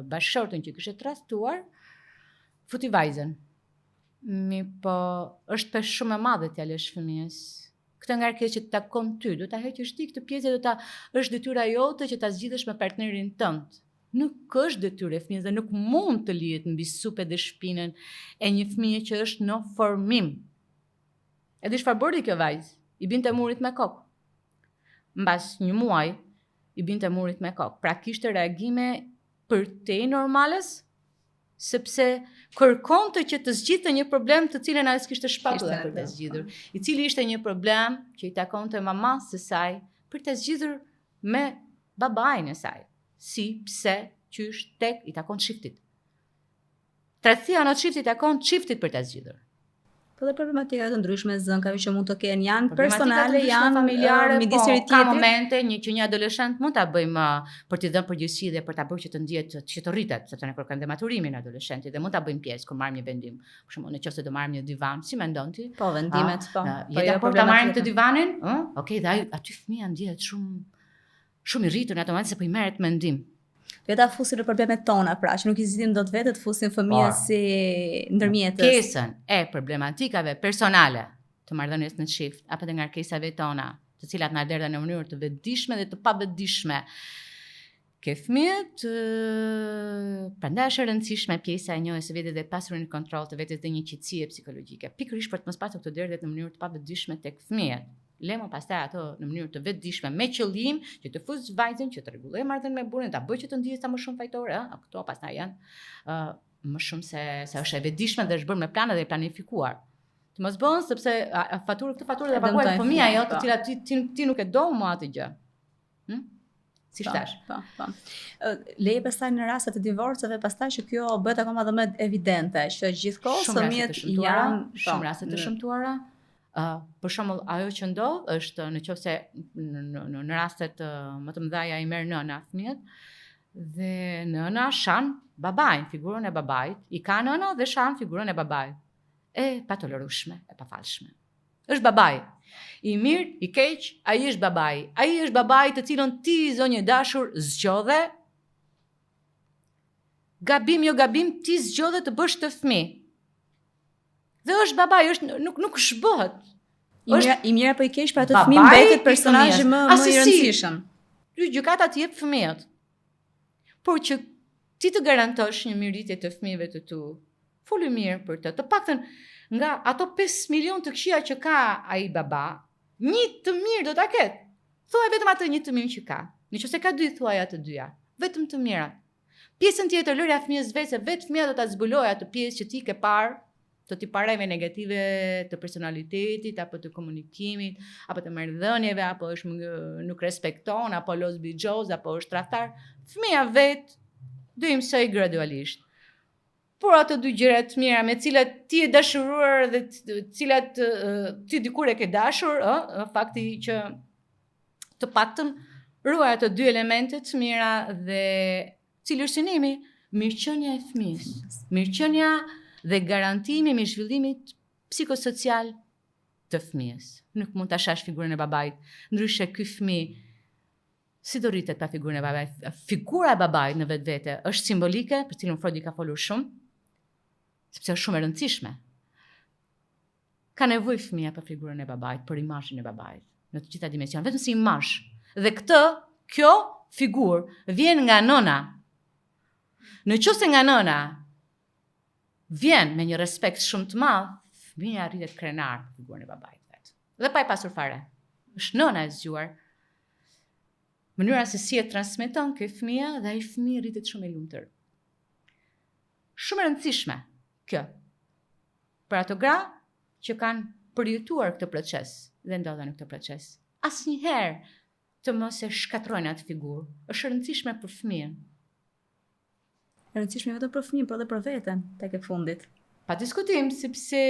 bashkëshortin që kishte tradhtuar, futi vajzën. Po është pesh shumë e madhe t'ja lësh fëmijës. Këtë ngarkesë që të takon ty, do ta heqësh ti këtë pjesë, është detyra jote që ta zgjidhësh me partnerin tënd. Nuk është detyrë e fëmijës dhe nuk mund të lihet mbi supë dhe shpinën e një fëmie që është në formim. Edhe çfarë bëri kjo vajzë? I binte murit me kokë. Mbas një muaj i binte murit me kokë. Pra kishte reagime përtej normales, sepse kërkonte që të zgjidhte një problem të cilën ai s'kishte shpatulla për të zgjidhur, i cili ishte një problem që i takonte mamas së saj për të zgjidhur me babain e saj. Si, pse, qysh, tek, i takon çiftit. Tradhtia në çift i takon çiftit për ta zgjidhur. Po dhe problematika të ndryshme zënkave që mund të kenë janë personale, janë familjare, midis njëri ka tjetrit. momente që një adoleshent mund ta bëjmë për t'i dhënë përgjegjësi dhe për ta bërë që të ndihet që të rritet, sepse ne kërkojmë dhe maturimin e adoleshentit dhe mund ta bëjmë pjesë kur marrim një vendim. Për shembull, nëse do marrim një divan, si mendon ti? Po, vendimet, po. Je dakord ta marrim të divanin? Okej, dhe aty fëmia ndihet shumë i rritur në ato momente se po i merret mendim. Do ta fusin në problemet tona, pra, që nuk i zgjidhim dot vetë të fusin fëmijën si ndërmjetës. Pjesën e problematikave personale të marrëdhënies në çift apo të ngarkesave tona, të cilat na derdhen në mënyrë të vetëdijshme dhe të pavetëdijshme. Ke fëmijët, prandaj është e rëndësishme pjesa e njohjes së vetes dhe pasurin kontroll të vetes dhe një qetësie psikologjike, pikërisht për të mos pasur këto derdhje në mënyrë të pavetëdijshme tek fëmijët. Lemo pastaj ato në mënyrë të vetëdijshme me qëllim që të fus vajzën që të rregullojë marrëdhënien me burrin, ta bëjë që të ndihet sa më shumë fajtore, këto pastaj janë më shumë se është e vetëdijshme dhe është bërë me plan dhe planifikuar. Të mos bën sepse këtë faturë do paguaj fëmia jo, të cilat ti nuk e do më atë gjë. Si thash. Po. Leje pastaj në raste të divorceve, pastaj që kjo bëhet akoma më evidente, që gjithkohë fëmijët janë shumë raste të shëmtuara. Për shembull, ajo që ndodh është nëse në rastet më të mëdha i merr nëna fëmijët dhe nëna shan babain, figurën e babait, i ka nëna dhe shan figurën e babait. E patolorueshme, e pafalshme. Është babai. I mirë, i keq, ai është babai. Ai është babai të cilën ti, zonjë dashur, zgjodhe. Gabim jo gabim, ti zgjodhe të bësh të fëmijë. Dhe është babai, nuk shbohet. I mirë apo i keq për atë fëmijë mbetet personazhi më i rëndësishëm. Gjykata t'i jep fëmijët. Por që ti të garantosh një mirëritje të fëmijëve të tu. Foli mirë për të. Të paktën nga ato 5 milion të këqija që ka ai baba, një të mirë do ta ketë. Thuaj vetëm atë një të mirë që ka. Nëse ka dy, thuaj atë dyja. Vetëm të mirat. Pjesën tjetër lërja fëmijës vetë se vetë fëmia do ta zbulojë atë pjesë që ti ke parë, të t'i pareve negative të personalitetit, apo të komunikimit, apo të marrëdhënieve, apo nuk respekton, apo los bigjoz, apo është tradhtar. Fëmia vetë do i mësoj gradualisht. Por ato dy gjëra të mira me cilat ti je dashuruar dhe të cilat ti dikur e ke dashur, fakti që të paktën ruaj ato dy elemente të mira dhe cili është synimi, mirëqenia e fëmijës. Mirëqenia dhe garantimi me zhvillimit psikosocial të fëmijës. Nuk mund ta shash figurën e babait, ndryshe ky fëmijë si do rritet pa figurën e babait? Figura e babait në vetvete është simbolike, për cilën Freud ka folur shumë, sepse është shumë e rëndësishme. Ka nevojë fëmia për figurën e babait, për imazhin e babait, në të gjitha dimensionet, vetëm si imazh. Dhe kjo figurë vjen nga nëna. Në qoftë se nga nëna vjen me një respekt shumë të madh, fëmia rritet krenar për figurën e babait vet. Dhe pa e pasur fare. Është nëna e zgjuar. Mënyra se si e transmeton ky fëmia dhe ai fëmijë rritet shumë i lumtur. Shumë e rëndësishme kjo. Për ato gra që kanë përjetuar këtë proces dhe ndodhen në këtë proces. Asnjëherë të mos e shkatrojnë atë figurë. Është e rëndësishme për fëmijën. E rëndësishme vetëm për fëmijën, por edhe për veten tek e fundit. Pa diskutim, sepse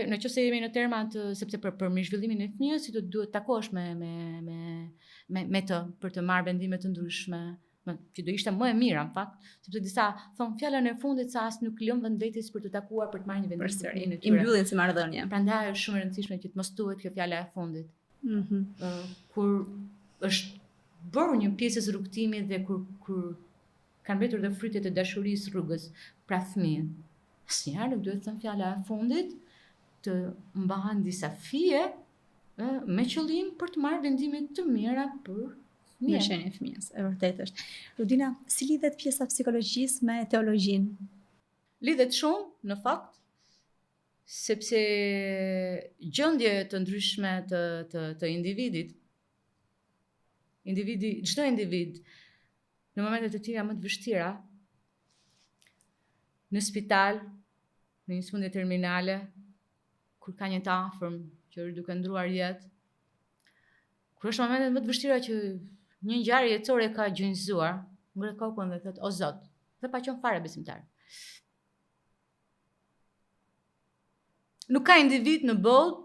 në qoftë se jemi në terma sepse për mirëzhvillimin e fëmijës, si do duhet takosh me të për të marrë vendime të ndryshme, që do ishte më e mira në fakt, sepse disa thon fjalën e fundit sa as nuk lëm vend vetes për të takuar për të marrë një vendim të Përsëri, tyre. i mbyllin si marrëdhënie. Prandaj është shumë e rëndësishme që të mos thuhet kjo fjala e fundit. Kur është bërë një pjesë e rrugtimit dhe kur kanë mbetur dhe frytet e dashurisë rrugës pra fëmijën. Asnjëherë nuk duhet të thënë fjala e fundit të mbahen disa fije me qëllim për të marrë vendime të mira për mirëqenien e fëmijës. E vërtetë është. Rudina, si lidhet pjesa psikologjisë me teologjinë? Lidhet shumë në fakt, sepse gjendje të ndryshme të individit, çdo individ në momente të tjera më të vështira, në spital, në një sëmundje terminale, kur ka një të afërm që është duke ndruar jetë, kur është momentet më të vështira që një ngjarje jetësore ka gjunjëzuar, ngre kokën dhe thotë o Zot, dhe pa qenë fare besimtar. Nuk ka individ në botë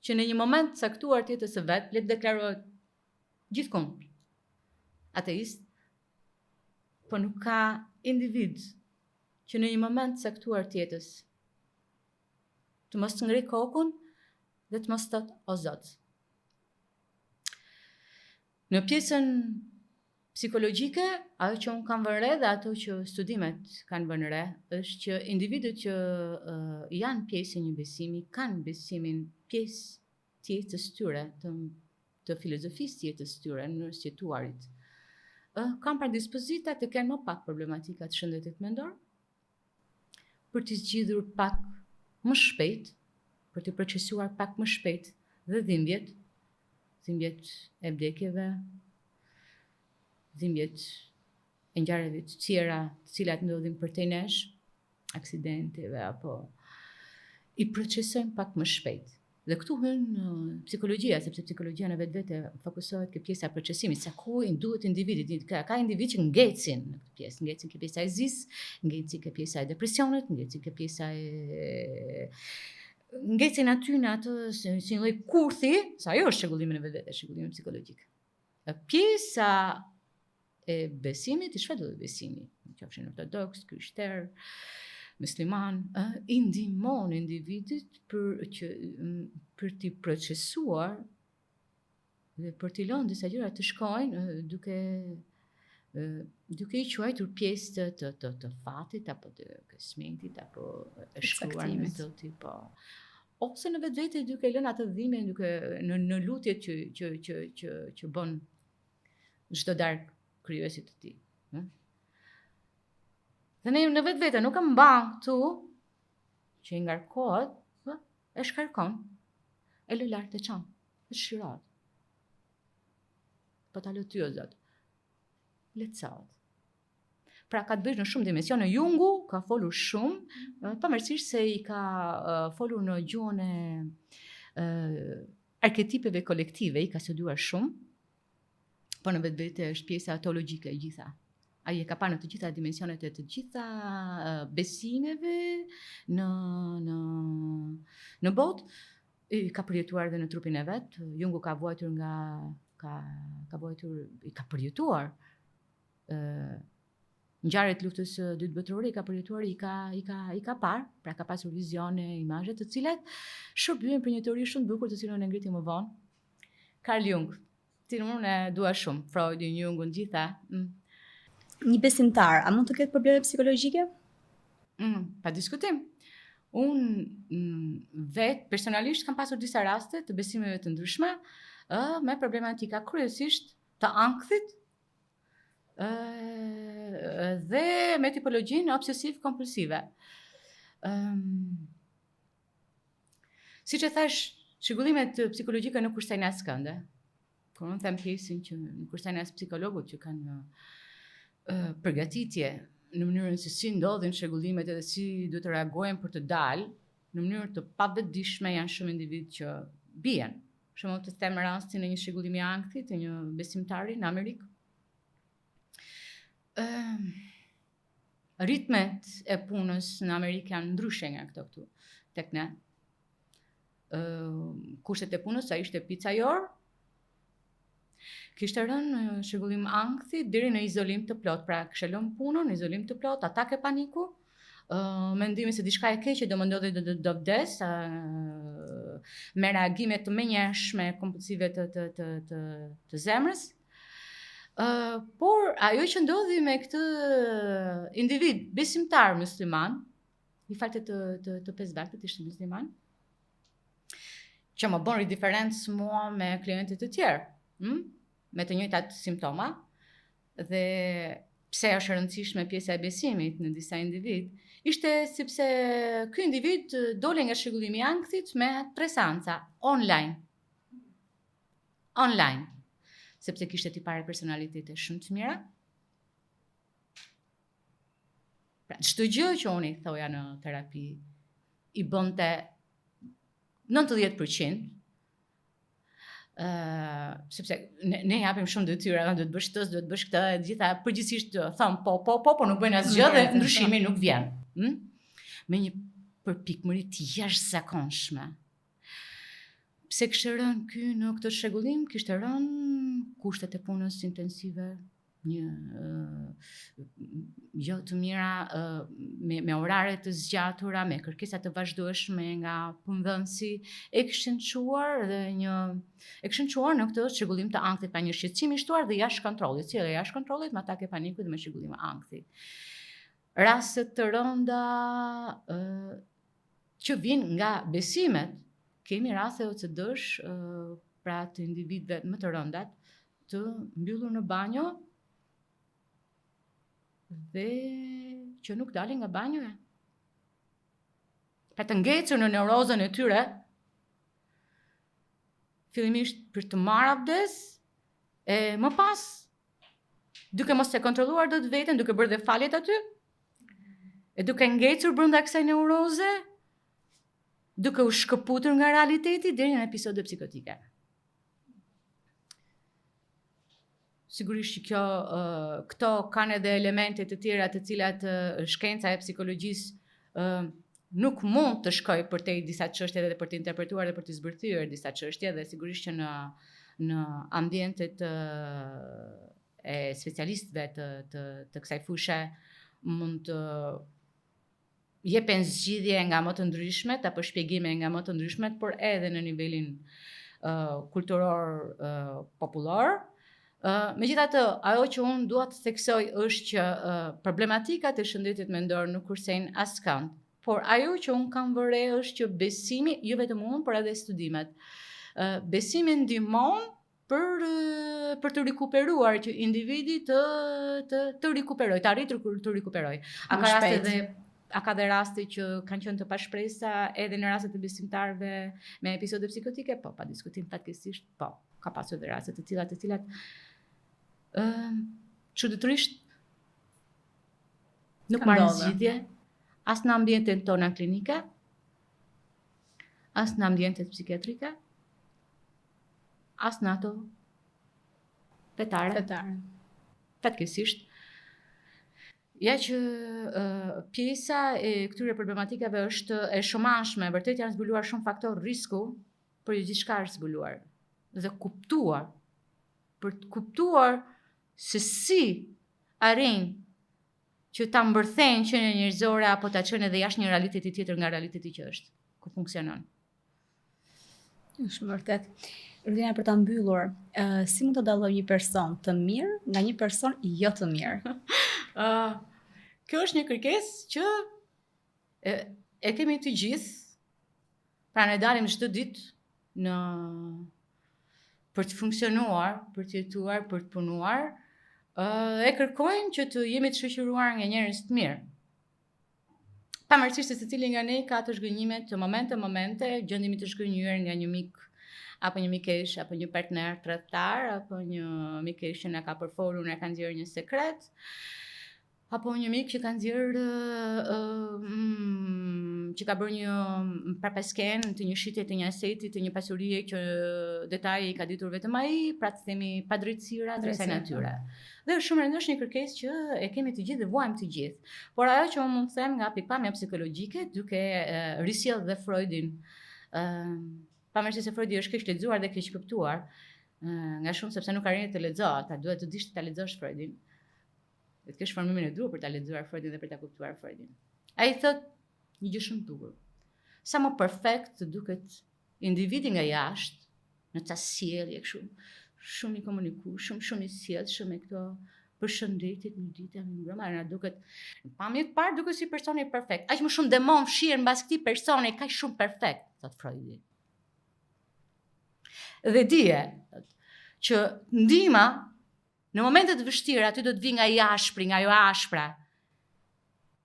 që në një moment caktuar të jetës së vet, le të deklarohet gjithkund ateist, por nuk ka individ që në një moment caktuar të jetës të mos të ngrej kokën dhe të mos thotë o Zot. Në pjesën psikologjike, ajo që unë kam vënë re dhe ato që studimet kanë vënë re, është që individët që janë pjesë e një besimi, kanë besimin pjesë të jetës tyre, të filozofisë të jetës tyre, në mënyrë të jetuarit. Kanë predispozita të kenë më pak problematika të shëndetit mendor, për të zgjidhur pak më shpejt, për të procesuar pak më shpejt dhe dhimbjet e vdekjeve, dhimbjet e ngjarjeve të tjera, të cilat ndodhin përtej nesh, aksidenteve apo i procesojnë pak më shpejt. Dhe këtu hyn psikologjia, sepse psikologjia në vetvete fokusohet ke pjesa e procesimit, sa ku i duhet individit. Ka individ që ngecin në këtë pjesë, ngecin ke pjesa e zis, ngecin ke pjesa e depresionit, ngecin ke pjesa e ngecin aty në atë si një lloj kurthi, sa ajo është çrregullimi në vetvete, çrregullimi psikologjik. Pjesa e besimit, i shfaqet besimi, qofshin ortodoks, krishter, musliman, i ndihmon individit për t'i procesuar dhe për t'i lënë disa gjëra të shkojnë duke i quajtur pjesë të fatit apo të kismetit apo e shkruar në çdo tip, ose në vetvete duke lënë atë dhimbje duke në lutjet që bën çdo darkë krijuesit të tij. Dhe ne në vetë nuk e mban këtu, që i ngarkohet, e shkarkon, e lë lart të çon, e shqirohet. Po ta lë ty o Zot. Lehtësohet. Pra ka të bëjë në shumë dimensione. Jungu ka folur shumë, pavarësisht se i ka folur në gjuhën e arketipeve kolektive, i ka studiuar shumë, po në vetvete është pjesa teologjike e gjitha. Ai e ka parë në të gjitha dimensionet e të gjitha besimeve në botë, i ka përjetuar dhe në trupin e vet. Jungu ka vuajtur i ka përjetuar ngjarjet e luftës së dytë botërore, i ka përjetuar, i ka parë, pra ka pasur vizione, imazhe të cilat shërbyen për një teori shumë të bukur të cilën e ngriti më vonë. Carl Jung, cilën unë e dua shumë, Freudin, Jungun, gjitha. Një besimtar, a mund të ketë probleme psikologjike? Pa diskutim. Unë vetë personalisht kam pasur disa raste të besimeve të ndryshme me problematika kryesisht të ankthit dhe me tipologjinë obsesiv-kompulsive. Siç e thash, çrregullimet psikologjike nuk kushtojnë askënd. Kur unë them pjesën që nuk kushtojnë as psikologët që kanë përgatitje në mënyrën se si ndodhin çrregullimet edhe si duhet të reagojnë për të dalë, në mënyrë të pavetdijshme janë shumë individ që bien. Për shembull, të them rastin e një çrregullimi ankthi të një besimtari në Amerikë. Ritmet e punës në Amerikë janë ndryshe nga këtu tek ne. Kushtet e punës, sa ishte picajor, kishte rënë në çrregullim ankthi deri në izolim të plot, pra kishte lënë punën në izolim të plot, atak e paniku, mendimi se diçka e keqe do më ndodhi, do vdes, me reagime të menjëhershme kompulsive të zemrës. Por ajo që ndodhi me këtë individ besimtar musliman, i falte të 5 vaktet ishte musliman, që më bën diferencë mua me klientët të tjerë, me të njëjtat simptoma, dhe pse është e rëndësishme pjesa e besimit në disa individ, ishte sepse ky individ dole nga çrregullimi i ankthit me tresanca online, sepse kishte tipare personalitete shumë të mira. Pra, çdo gjë që unë i thoja në terapi i bënte 90%, sepse ne japim shumë detyra, duhet bësh këtë, duhet bësh këtë, e gjitha përgjithsisht thon po nuk bëjnë asgjë dhe ndryshimi nuk vjen. Me një përpikmëri të jashtëzakonshme. Pse kishte rënë ky në këtë çrregullim, kishte rënë kushtet e punës intensive, jo të mira, me orare të zgjatura, me kërkesa të vazhdueshme nga punëdhënësi, e kishin çuar në këtë çrregullim të ankthit, pa një shqetësim i shtuar dhe jashtë kontrollit, si edhe jashtë kontrollit me atake paniku dhe me çrregullim ankthi. Raste të rënda që vijnë nga besimet, kemi raste OCD-sh, pra të individëve më të rëndat, të mbyllur në banjo dhe që nuk dalin nga banjoja. Pra të ngecur në neurozën e tyre, fillimisht për të marrë abdes, e më pas, duke mos e kontrolluar dot veten, duke bërë dhe faljet aty, e duke ngecur brenda kësaj neuroze, duke u shkëputur nga realiteti deri në episode psikotike. Sigurisht që këto kanë edhe elemente të tjera të cilat shkenca e psikologjisë nuk mund të shkojë përtej disa çështje dhe për të interpretuar dhe për të zbërthyer disa çështje, dhe sigurisht që në ambientet e specialistëve të kësaj fushë mund të jepen zgjidhje nga më të ndryshmet apo shpjegime nga më të ndryshmet, por edhe në nivelin kulturor popullor. Megjithatë, ajo që unë dua të theksoj është që problematikat e shëndetit mendor nuk kursejnë askënd, por ajo që unë kam vëre është që besimi, jo vetëm unë, por edhe studimet, besimi ndihmon për për të rikuperuar, që individi të rikuperoj, të arritë të rikuperoj. A ka dhe raste që kanë qenë të pashpresa edhe në raste të besimtarëve me episode psikotike? Po, pa diskutim fatkeqësisht, po, ka pasur dhe raste të cilat çuditërisht nuk marrin zgjidhje as në ambientet tona klinike, as në ambientet psikiatrike, as në ato fetare. Fatkeqësisht. Ja që pjesa e këtyre problematikave është e shumashme, vërtet janë zbuluar shumë faktor risku, por jo gjithçka është zbuluar dhe kuptuar, për të kuptuar se si arrin që ta mbërthejnë qenien njerëzore apo ta çojnë edhe jashtë një realiteti tjetër nga realiteti që është, ku funksionon. Është vërtet. Rudina, për ta mbyllur, si mund të dallojë një person të mirë nga një person jo të mirë? Kjo është një kërkesë që e kemi të gjithë, pra ne dalim çdo ditë për të funksionuar, për të jetuar, për të punuar, e kërkojmë që të jemi të shoqëruar nga njerëz të mirë. Pavarësisht se secili nga ne ka të zhgënjime të momente, gjendemi të zhgënjur nga një mik apo një mikesh, apo një partner tradhtar, apo një mikesh që na ka përfolur, na ka nxjerrë një sekret, apo një mik që ka nxjerrë që ka bërë një parapasken të një shitje të një aseti, të një pasurie që detaji i ka ditur vetëm ai, pra të themi padrejtësira të kësaj natyre. Dhe është shumë rëndësishme një kërkesë që e kemi të gjithë dhe vuajmë të gjithë. Por ajo që unë mund të them nga pikpamja psikologjike, duke risjellë dhe Freudin, pavarësisht se Freudi është keq lexuar dhe keq kuptuar, nga shumë sepse nuk arrin të lexohet, ta duhet të dish ta lexosh Freudin. Dhe të kesh formimin e duhur për ta lexuar Freudin dhe për ta kuptuar Freudin. Ai thotë një gjë shumë të bukur. Sa më perfekt të duket individi nga jashtë, në ca sjellje kështu, shumë i komunikueshëm, shumë i sjellshëm me këto përshëndetjet në ditë me mbrëmje, na duket në pamje të parë duket si personi perfekt. Aq më shumë demon fshihen mbas këtij personi kaq shumë perfekt, thotë Freudi. Dhe dije që ndihma në momentet të vështira aty do të vi nga i ashpri, nga ajo ashpra,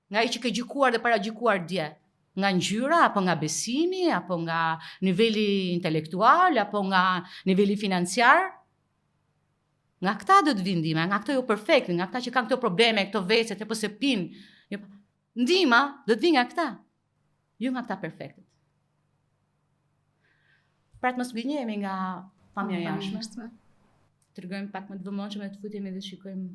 nga ai që ke gjykuar dhe paragjykuar dje, nga ngjyra apo nga besimi, apo nga niveli intelektual, apo nga niveli financiar. Nga këta do të vi ndihma, nga këto jo perfekt, nga këta që kanë këto probleme, këto vecet, apo se pinë. Ndihma do të vi nga këta, jo nga këta perfektet. Pra të mos gënjehemi nga pamja jashtme. Tregojmë pak më të vëmendshëm të futemi dhe shikojmë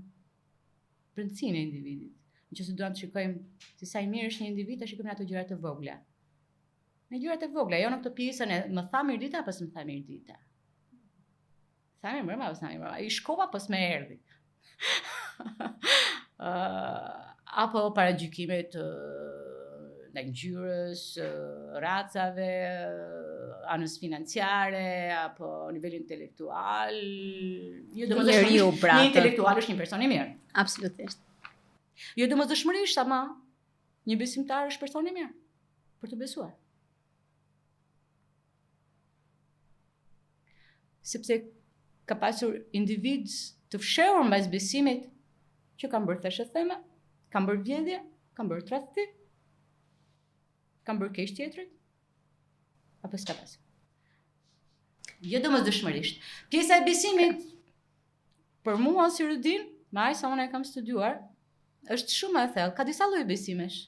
brendësinë e individit. Nëse duam të shikojmë se sa i mirë është një individ, ta shikojmë ato gjërat e vogla. Në gjërat e vogla, jo në këtë pjesën e më tha mirë dita apo s'më tha mirë dita. Sa mirë mbrëma apo sa mirë mbrëma. I shkova apo s'më erdhi. Apo paragjykimet ndaj ngjyrës, racave, anës financiare, apo nivel intelektual. Jo domosdoshmërisht, një intelektual është një person i mirë. Absolutisht. Jo domosdoshmërisht, ama një besimtar është person i mirë për të besuar. Sepse ka pasur individ të fshehur mbas besimit që kanë bërë thashë theme, kanë bërë vjedhje, kanë bërë tradhti, kanë bërë keq tjetrit, apo s'ka pasur. Jo domosdoshmërisht. Pjesa e besimit, për mua si Rudin, me aq sa unë e kam studiuar, është shumë e thellë. Ka disa lloje besimesh.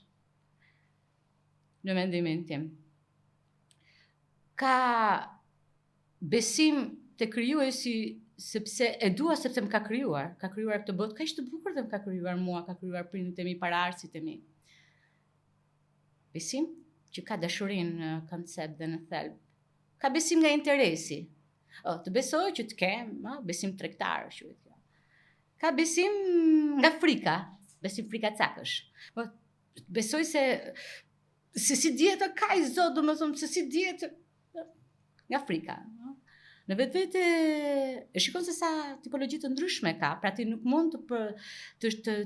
Në mendimin tim. Ka besim te krijuesi sepse e dua sepse më ka krijuar këtë botë kaq të bukur dhe më ka krijuar mua, ka krijuar prindërit e mi, paraardhësit e mi. Besim që ka dashurinë në koncept dhe në thelb. Ka besim nga interesi. Të besoj që të kem, besim tregtar, quhet kjo. Ka besim nga frika, besim frikacakësh. Besoj se si dihet ka i Zot, domethënë se si dihet nga frika. Në vetvete e shikon se sa tipologji të ndryshme ka, pra ti nuk mund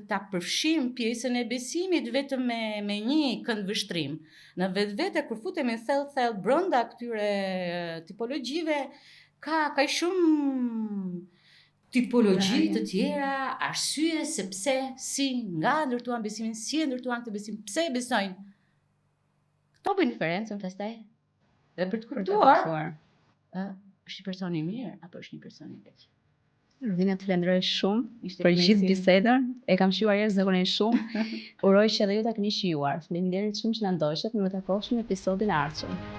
ta përfshim pjesën e besimit vetëm me një këndvështrim. Në vetvete kur futemi thellë brenda këtyre tipologjive ka shumë tipologji të tjera, arsye se pse, si, nga ndërtuan besimin, si e ndërtuan këtë besim, pse e besojnë. Këto bëjnë diferencën pastaj. Dhe për të kuptuar, është një person i mirë apo është një person i keq. Rudina, të falenderoj shumë për gjithë bisedën. E kam shijuar zakonisht shumë. Uroj që edhe ju ta keni shijuar. Faleminderit shumë që na ndoqët. Ne do të takohemi në episodin e ardhshëm.